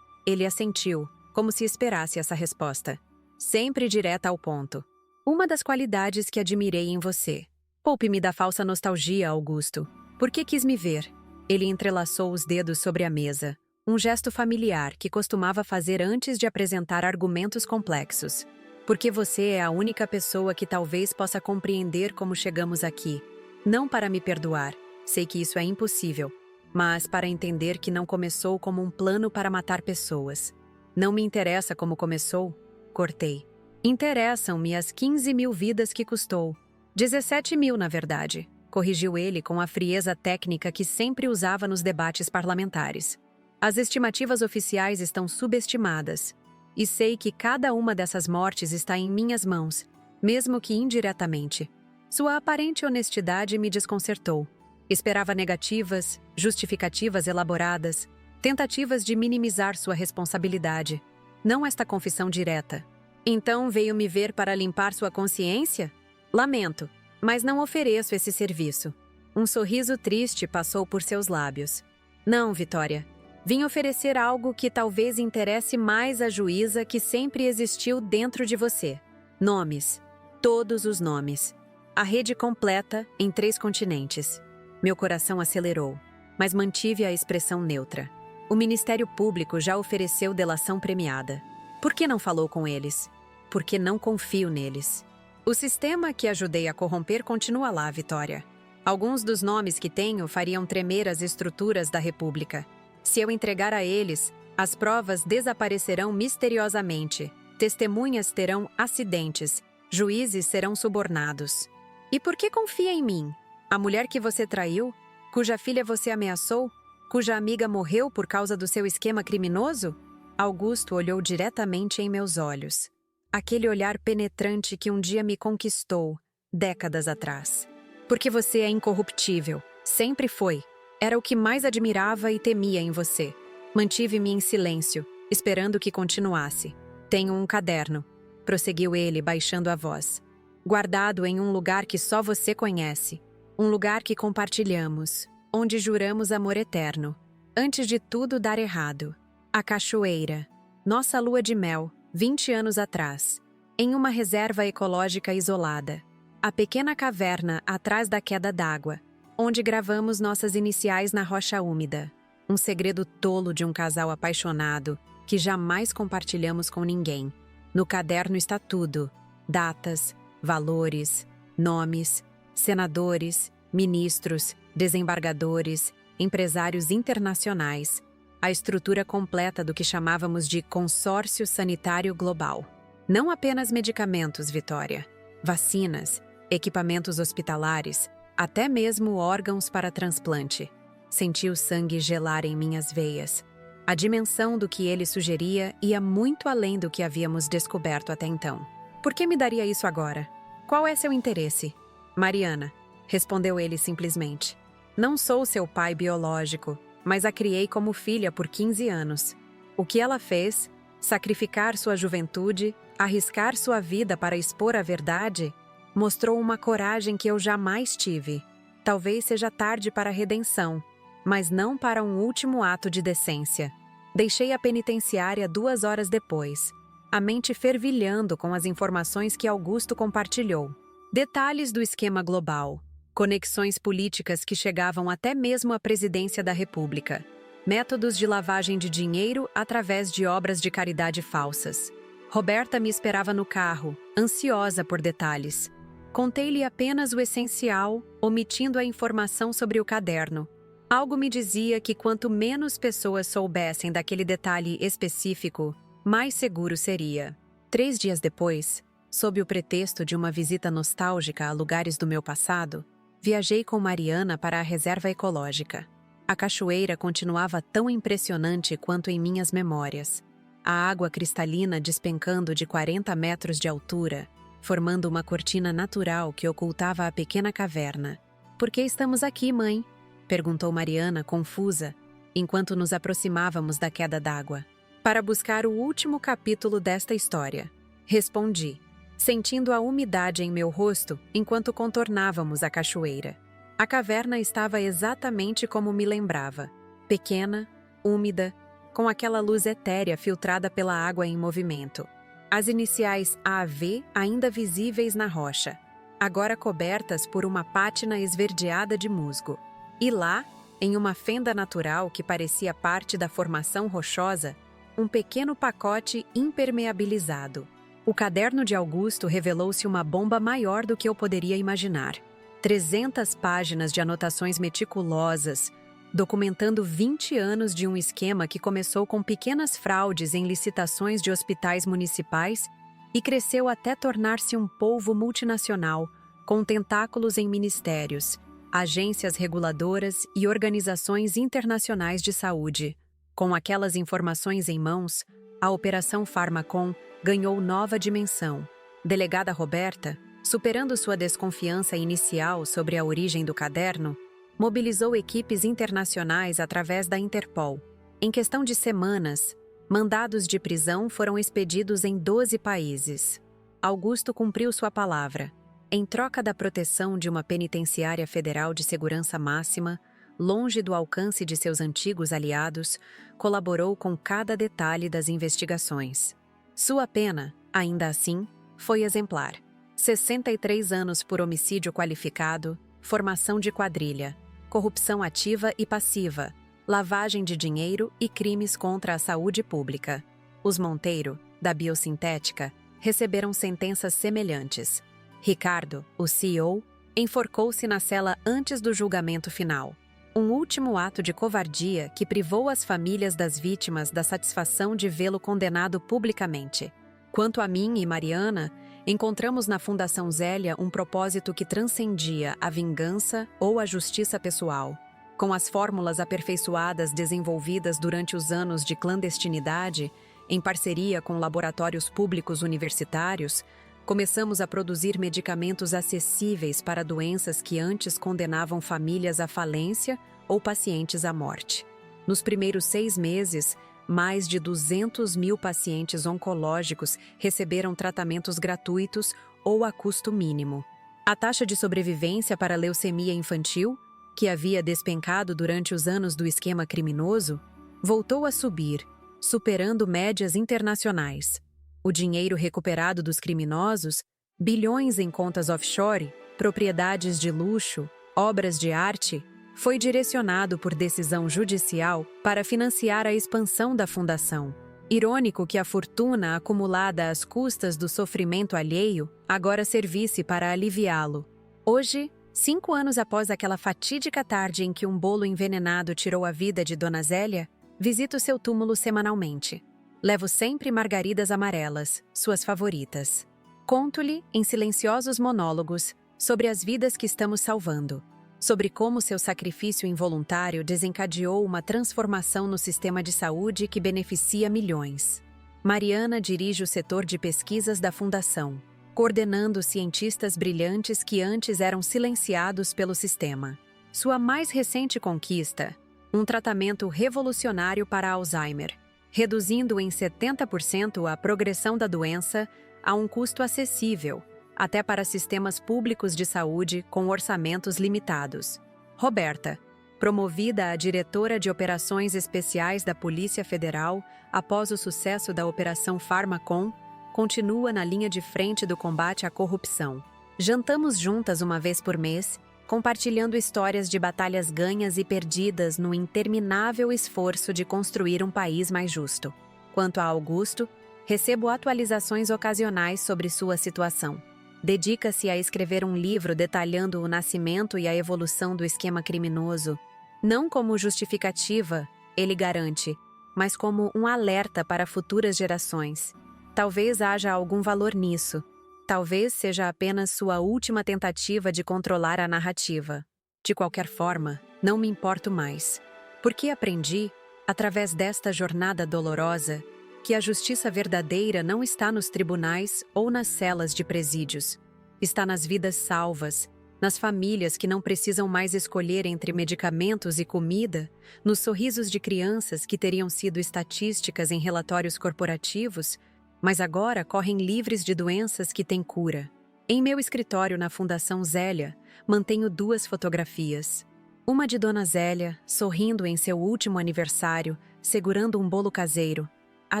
Ele assentiu, como se esperasse essa resposta. Sempre direta ao ponto. Uma das qualidades que admirei em você. Poupe-me da falsa nostalgia, Augusto. Por que quis me ver? Ele entrelaçou os dedos sobre a mesa, um gesto familiar que costumava fazer antes de apresentar argumentos complexos. Porque você é a única pessoa que talvez possa compreender como chegamos aqui. Não para me perdoar, sei que isso é impossível, mas para entender que não começou como um plano para matar pessoas. Não me interessa como começou, cortei. Interessam-me as 15.000 vidas que custou. 17.000, na verdade, corrigiu ele com a frieza técnica que sempre usava nos debates parlamentares. As estimativas oficiais estão subestimadas. E sei que cada uma dessas mortes está em minhas mãos, mesmo que indiretamente. Sua aparente honestidade me desconcertou. Esperava negativas, justificativas elaboradas, tentativas de minimizar sua responsabilidade. Não esta confissão direta. Então veio me ver para limpar sua consciência? Lamento, mas não ofereço esse serviço. Um sorriso triste passou por seus lábios. Não, Vitória. Vim oferecer algo que talvez interesse mais a juíza que sempre existiu dentro de você. Nomes. Todos os nomes. A rede completa em 3 continentes. Meu coração acelerou, mas mantive a expressão neutra. O Ministério Público já ofereceu delação premiada. Por que não falou com eles? Porque não confio neles. O sistema que ajudei a corromper continua lá, Vitória. Alguns dos nomes que tenho fariam tremer as estruturas da República. Se eu entregar a eles, as provas desaparecerão misteriosamente, testemunhas terão acidentes, juízes serão subornados. E por que confia em mim? A mulher que você traiu? Cuja filha você ameaçou? Cuja amiga morreu por causa do seu esquema criminoso? Augusto olhou diretamente em meus olhos. Aquele olhar penetrante que um dia me conquistou, décadas atrás. Porque você é incorruptível, sempre foi. Era o que mais admirava e temia em você. Mantive-me em silêncio, esperando que continuasse. Tenho um caderno, prosseguiu ele, baixando a voz. Guardado em um lugar que só você conhece. Um lugar que compartilhamos, onde juramos amor eterno. Antes de tudo dar errado. A cachoeira. Nossa lua de mel, 20 anos atrás. Em uma reserva ecológica isolada. A pequena caverna atrás da queda d'água, onde gravamos nossas iniciais na rocha úmida. Um segredo tolo de um casal apaixonado que jamais compartilhamos com ninguém. No caderno está tudo: datas, valores, nomes, senadores, ministros, desembargadores, empresários internacionais, a estrutura completa do que chamávamos de Consórcio Sanitário Global. Não apenas medicamentos, Vitória. Vacinas, equipamentos hospitalares, até mesmo órgãos para transplante. Senti o sangue gelar em minhas veias. A dimensão do que ele sugeria ia muito além do que havíamos descoberto até então. Por que me daria isso agora? Qual é seu interesse? Mariana, respondeu ele simplesmente. Não sou seu pai biológico, mas a criei como filha por 15 anos. O que ela fez, sacrificar sua juventude, arriscar sua vida para expor a verdade, mostrou uma coragem que eu jamais tive. Talvez seja tarde para a redenção, mas não para um último ato de decência. Deixei a penitenciária 2 horas depois, a mente fervilhando com as informações que Augusto compartilhou. Detalhes do esquema global, conexões políticas que chegavam até mesmo à presidência da República, métodos de lavagem de dinheiro através de obras de caridade falsas. Roberta me esperava no carro, ansiosa por detalhes. Contei-lhe apenas o essencial, omitindo a informação sobre o caderno. Algo me dizia que quanto menos pessoas soubessem daquele detalhe específico, mais seguro seria. 3 dias depois, sob o pretexto de uma visita nostálgica a lugares do meu passado, viajei com Mariana para a reserva ecológica. A cachoeira continuava tão impressionante quanto em minhas memórias. A água cristalina despencando de 40 metros de altura, formando uma cortina natural que ocultava a pequena caverna. "Por que estamos aqui, mãe?" perguntou Mariana, confusa, enquanto nos aproximávamos da queda d'água. para buscar o último capítulo desta história. Respondi, sentindo a umidade em meu rosto enquanto contornávamos a cachoeira. A caverna estava exatamente como me lembrava. Pequena, úmida, com aquela luz etérea filtrada pela água em movimento. As iniciais AV ainda visíveis na rocha, agora cobertas por uma pátina esverdeada de musgo. E lá, em uma fenda natural que parecia parte da formação rochosa, um pequeno pacote impermeabilizado. O caderno de Augusto revelou-se uma bomba maior do que eu poderia imaginar. 300 páginas de anotações meticulosas, documentando 20 anos de um esquema que começou com pequenas fraudes em licitações de hospitais municipais e cresceu até tornar-se um polvo multinacional, com tentáculos em ministérios, agências reguladoras e organizações internacionais de saúde. Com aquelas informações em mãos, a Operação Pharmacon ganhou nova dimensão. Delegada Roberta, superando sua desconfiança inicial sobre a origem do caderno, mobilizou equipes internacionais através da Interpol. Em questão de semanas, mandados de prisão foram expedidos em 12 países. Augusto cumpriu sua palavra. Em troca da proteção de uma penitenciária federal de segurança máxima, longe do alcance de seus antigos aliados, colaborou com cada detalhe das investigações. Sua pena, ainda assim, foi exemplar. 63 anos por homicídio qualificado, formação de quadrilha, corrupção ativa e passiva, lavagem de dinheiro e crimes contra a saúde pública. Os Monteiro, da biosintética, receberam sentenças semelhantes. Ricardo, o CEO, enforcou-se na cela antes do julgamento final. Um último ato de covardia que privou as famílias das vítimas da satisfação de vê-lo condenado publicamente. Quanto a mim e Mariana, encontramos na Fundação Zélia um propósito que transcendia a vingança ou a justiça pessoal. Com as fórmulas aperfeiçoadas desenvolvidas durante os anos de clandestinidade, em parceria com laboratórios públicos universitários, começamos a produzir medicamentos acessíveis para doenças que antes condenavam famílias à falência ou pacientes à morte. Nos primeiros 6 meses, mais de 200 mil pacientes oncológicos receberam tratamentos gratuitos ou a custo mínimo. A taxa de sobrevivência para a leucemia infantil, que havia despencado durante os anos do esquema criminoso, voltou a subir, superando médias internacionais. O dinheiro recuperado dos criminosos, bilhões em contas offshore, propriedades de luxo, obras de arte, foi direcionado por decisão judicial para financiar a expansão da fundação. Irônico que a fortuna acumulada às custas do sofrimento alheio agora servisse para aliviá-lo. Hoje, 5 anos após aquela fatídica tarde em que um bolo envenenado tirou a vida de Dona Zélia, visito seu túmulo semanalmente. Levo sempre margaridas amarelas, suas favoritas. Conto-lhe, em silenciosos monólogos, sobre as vidas que estamos salvando, sobre como seu sacrifício involuntário desencadeou uma transformação no sistema de saúde que beneficia milhões. Mariana dirige o setor de pesquisas da Fundação, coordenando cientistas brilhantes que antes eram silenciados pelo sistema. Sua mais recente conquista, um tratamento revolucionário para Alzheimer, reduzindo em 70% a progressão da doença a um custo acessível, até para sistemas públicos de saúde com orçamentos limitados. Roberta, promovida a diretora de operações especiais da Polícia Federal após o sucesso da Operação Pharmacon, continua na linha de frente do combate à corrupção. Jantamos juntas uma vez por mês, compartilhando histórias de batalhas ganhas e perdidas no interminável esforço de construir um país mais justo. Quanto a Augusto, recebo atualizações ocasionais sobre sua situação. Dedica-se a escrever um livro detalhando o nascimento e a evolução do esquema criminoso, não como justificativa, ele garante, mas como um alerta para futuras gerações. Talvez haja algum valor nisso. Talvez seja apenas sua última tentativa de controlar a narrativa. De qualquer forma, não me importo mais. Porque aprendi, através desta jornada dolorosa, que a justiça verdadeira não está nos tribunais ou nas celas de presídios. Está nas vidas salvas, nas famílias que não precisam mais escolher entre medicamentos e comida, nos sorrisos de crianças que teriam sido estatísticas em relatórios corporativos, mas agora correm livres de doenças que têm cura. Em meu escritório na Fundação Zélia, mantenho 2 fotografias. Uma de Dona Zélia, sorrindo em seu último aniversário, segurando um bolo caseiro. A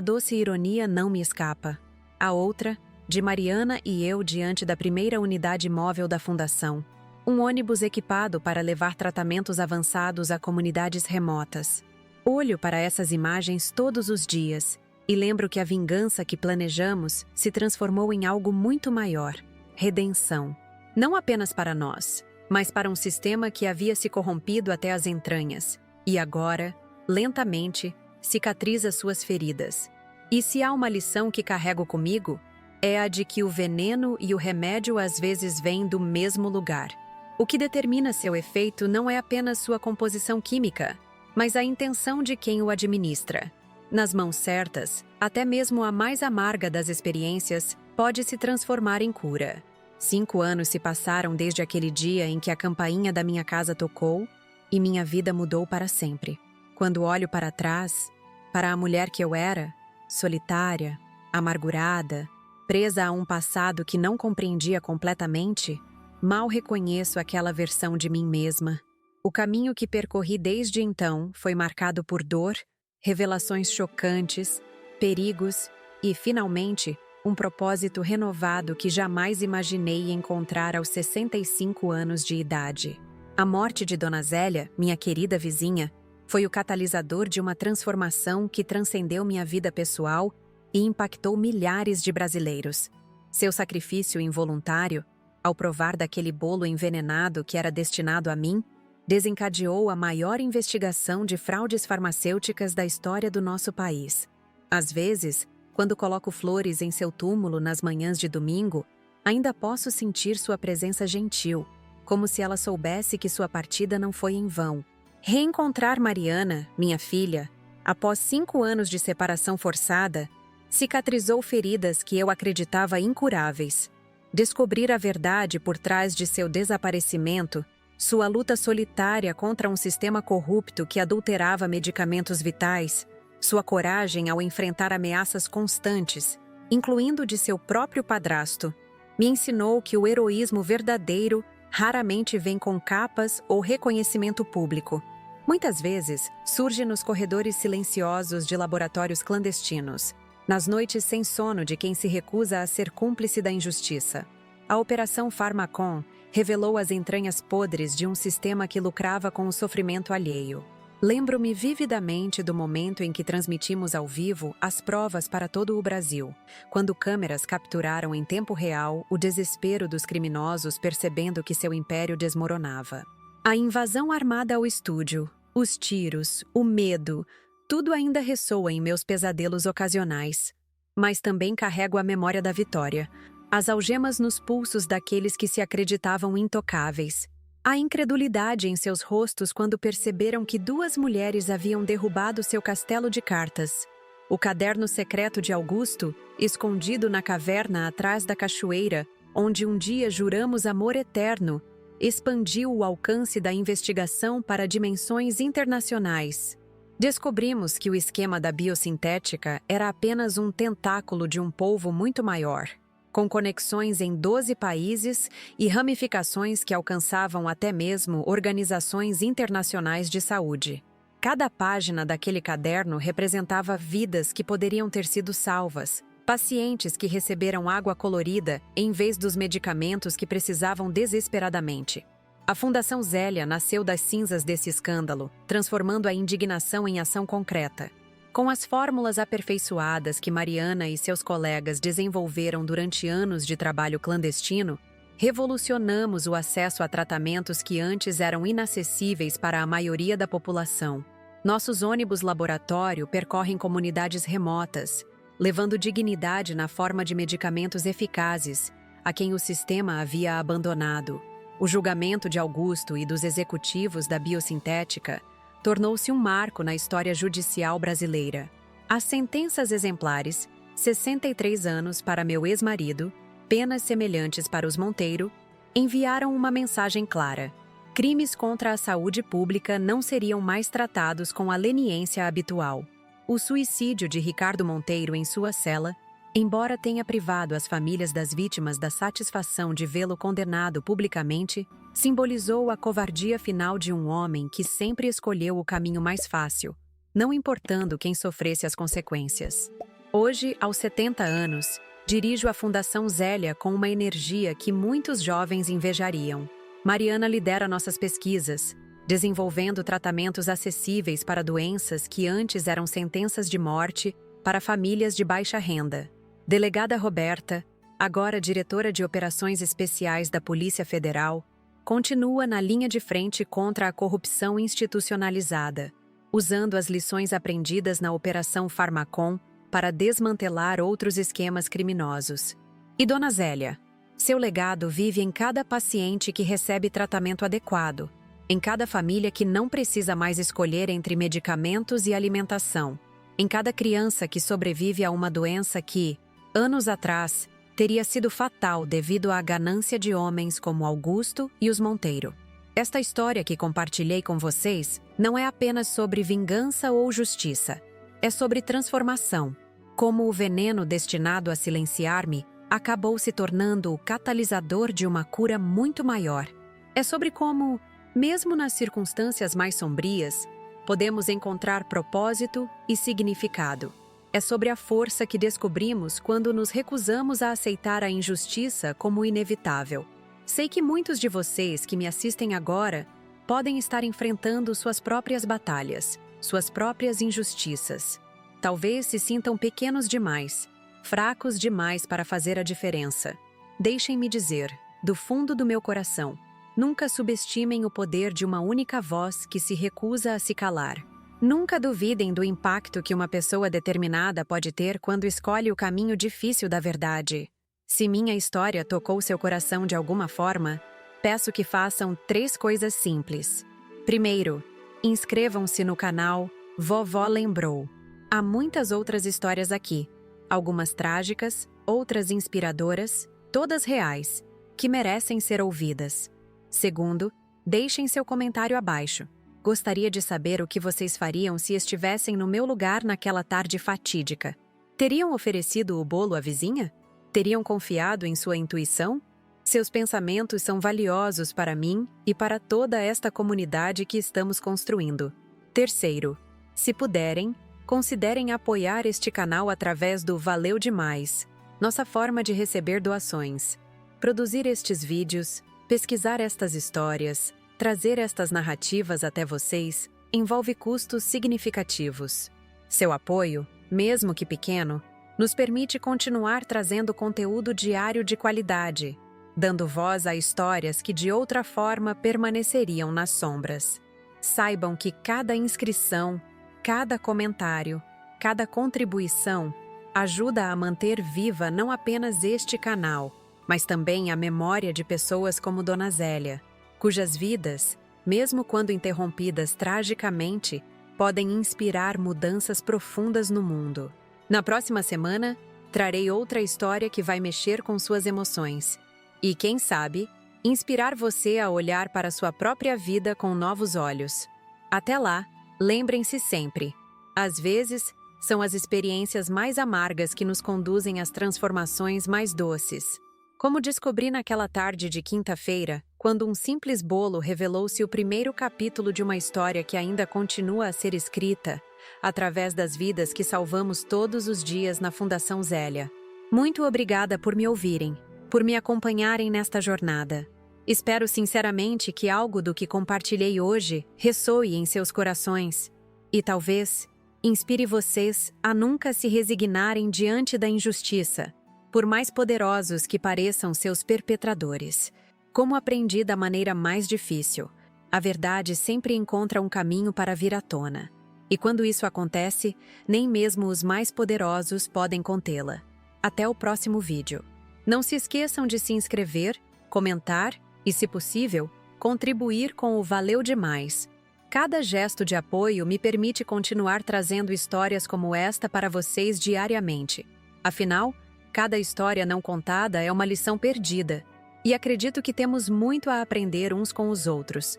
doce ironia não me escapa. A outra, de Mariana e eu diante da primeira unidade móvel da Fundação. Um ônibus equipado para levar tratamentos avançados a comunidades remotas. Olho para essas imagens todos os dias e lembro que a vingança que planejamos se transformou em algo muito maior: redenção. Não apenas para nós, mas para um sistema que havia se corrompido até as entranhas e agora, lentamente, cicatriza suas feridas. E se há uma lição que carrego comigo, é a de que o veneno e o remédio às vezes vêm do mesmo lugar. O que determina seu efeito não é apenas sua composição química, mas a intenção de quem o administra. Nas mãos certas, até mesmo a mais amarga das experiências pode se transformar em cura. 5 anos se passaram desde aquele dia em que a campainha da minha casa tocou e minha vida mudou para sempre. Quando olho para trás, para a mulher que eu era, solitária, amargurada, presa a um passado que não compreendia completamente, mal reconheço aquela versão de mim mesma. O caminho que percorri desde então foi marcado por dor, revelações chocantes, perigos e, finalmente, um propósito renovado que jamais imaginei encontrar aos 65 anos de idade. A morte de Dona Zélia, minha querida vizinha, foi o catalisador de uma transformação que transcendeu minha vida pessoal e impactou milhares de brasileiros. Seu sacrifício involuntário, ao provar daquele bolo envenenado que era destinado a mim, desencadeou a maior investigação de fraudes farmacêuticas da história do nosso país. Às vezes, quando coloco flores em seu túmulo nas manhãs de domingo, ainda posso sentir sua presença gentil, como se ela soubesse que sua partida não foi em vão. Reencontrar Mariana, minha filha, após 5 anos de separação forçada, cicatrizou feridas que eu acreditava incuráveis. Descobrir a verdade por trás de seu desaparecimento, sua luta solitária contra um sistema corrupto que adulterava medicamentos vitais, sua coragem ao enfrentar ameaças constantes, incluindo de seu próprio padrasto, me ensinou que o heroísmo verdadeiro raramente vem com capas ou reconhecimento público. Muitas vezes, surge nos corredores silenciosos de laboratórios clandestinos, nas noites sem sono de quem se recusa a ser cúmplice da injustiça. A Operação Pharmacon revelou as entranhas podres de um sistema que lucrava com o sofrimento alheio. Lembro-me vividamente do momento em que transmitimos ao vivo as provas para todo o Brasil, quando câmeras capturaram em tempo real o desespero dos criminosos percebendo que seu império desmoronava. A invasão armada ao estúdio, os tiros, o medo, tudo ainda ressoa em meus pesadelos ocasionais. Mas também carrego a memória da vitória, as algemas nos pulsos daqueles que se acreditavam intocáveis, a incredulidade em seus rostos quando perceberam que 2 mulheres haviam derrubado seu castelo de cartas. O caderno secreto de Augusto, escondido na caverna atrás da cachoeira, onde um dia juramos amor eterno, expandiu o alcance da investigação para dimensões internacionais. Descobrimos que o esquema da biosintética era apenas um tentáculo de um polvo muito maior, com conexões em 12 países e ramificações que alcançavam até mesmo organizações internacionais de saúde. Cada página daquele caderno representava vidas que poderiam ter sido salvas, pacientes que receberam água colorida em vez dos medicamentos que precisavam desesperadamente. A Fundação Zélia nasceu das cinzas desse escândalo, transformando a indignação em ação concreta. Com as fórmulas aperfeiçoadas que Mariana e seus colegas desenvolveram durante anos de trabalho clandestino, revolucionamos o acesso a tratamentos que antes eram inacessíveis para a maioria da população. Nossos ônibus laboratório percorrem comunidades remotas, levando dignidade na forma de medicamentos eficazes a quem o sistema havia abandonado. O julgamento de Augusto e dos executivos da biosintética tornou-se um marco na história judicial brasileira. As sentenças exemplares, 63 anos para meu ex-marido, penas semelhantes para os Monteiro, enviaram uma mensagem clara: crimes contra a saúde pública não seriam mais tratados com a leniência habitual. O suicídio de Ricardo Monteiro em sua cela, embora tenha privado as famílias das vítimas da satisfação de vê-lo condenado publicamente, simbolizou a covardia final de um homem que sempre escolheu o caminho mais fácil, não importando quem sofresse as consequências. Hoje, aos 70 anos, dirijo a Fundação Zélia com uma energia que muitos jovens invejariam. Mariana lidera nossas pesquisas, desenvolvendo tratamentos acessíveis para doenças que antes eram sentenças de morte para famílias de baixa renda. Delegada Roberta, agora diretora de Operações Especiais da Polícia Federal, continua na linha de frente contra a corrupção institucionalizada, usando as lições aprendidas na Operação Farmacom para desmantelar outros esquemas criminosos. E Dona Zélia? Seu legado vive em cada paciente que recebe tratamento adequado, em cada família que não precisa mais escolher entre medicamentos e alimentação, em cada criança que sobrevive a uma doença que, anos atrás, teria sido fatal devido à ganância de homens como Augusto e os Monteiro. Esta história que compartilhei com vocês não é apenas sobre vingança ou justiça, é sobre transformação. Como o veneno destinado a silenciar-me acabou se tornando o catalisador de uma cura muito maior. É sobre como, mesmo nas circunstâncias mais sombrias, podemos encontrar propósito e significado. É sobre a força que descobrimos quando nos recusamos a aceitar a injustiça como inevitável. Sei que muitos de vocês que me assistem agora podem estar enfrentando suas próprias batalhas, suas próprias injustiças. Talvez se sintam pequenos demais, fracos demais para fazer a diferença. Deixem-me dizer, do fundo do meu coração, nunca subestimem o poder de uma única voz que se recusa a se calar. Nunca duvidem do impacto que uma pessoa determinada pode ter quando escolhe o caminho difícil da verdade. Se minha história tocou seu coração de alguma forma, peço que façam 3 coisas simples. Primeiro, inscrevam-se no canal Vovó Lembrou. Há muitas outras histórias aqui, algumas trágicas, outras inspiradoras, todas reais, que merecem ser ouvidas. Segundo, deixem seu comentário abaixo. Gostaria de saber o que vocês fariam se estivessem no meu lugar naquela tarde fatídica. Teriam oferecido o bolo à vizinha? Teriam confiado em sua intuição? Seus pensamentos são valiosos para mim e para toda esta comunidade que estamos construindo. Terceiro, se puderem, considerem apoiar este canal através do Valeu Demais, nossa forma de receber doações. Produzir estes vídeos, pesquisar estas histórias, trazer estas narrativas até vocês envolve custos significativos. Seu apoio, mesmo que pequeno, nos permite continuar trazendo conteúdo diário de qualidade, dando voz a histórias que de outra forma permaneceriam nas sombras. Saibam que cada inscrição, cada comentário, cada contribuição ajuda a manter viva não apenas este canal, mas também a memória de pessoas como Dona Zélia, cujas vidas, mesmo quando interrompidas tragicamente, podem inspirar mudanças profundas no mundo. Na próxima semana, trarei outra história que vai mexer com suas emoções e, quem sabe, inspirar você a olhar para sua própria vida com novos olhos. Até lá, lembrem-se sempre, às vezes, são as experiências mais amargas que nos conduzem às transformações mais doces. Como descobri naquela tarde de quinta-feira, quando um simples bolo revelou-se o primeiro capítulo de uma história que ainda continua a ser escrita, através das vidas que salvamos todos os dias na Fundação Zélia. Muito obrigada por me ouvirem, por me acompanharem nesta jornada. Espero sinceramente que algo do que compartilhei hoje ressoe em seus corações e, talvez, inspire vocês a nunca se resignarem diante da injustiça, por mais poderosos que pareçam seus perpetradores. Como aprendi da maneira mais difícil, a verdade sempre encontra um caminho para vir à tona. E quando isso acontece, nem mesmo os mais poderosos podem contê-la. Até o próximo vídeo. Não se esqueçam de se inscrever, comentar e, se possível, contribuir com o Valeu Demais. Cada gesto de apoio me permite continuar trazendo histórias como esta para vocês diariamente. Afinal, cada história não contada é uma lição perdida. E acredito que temos muito a aprender uns com os outros.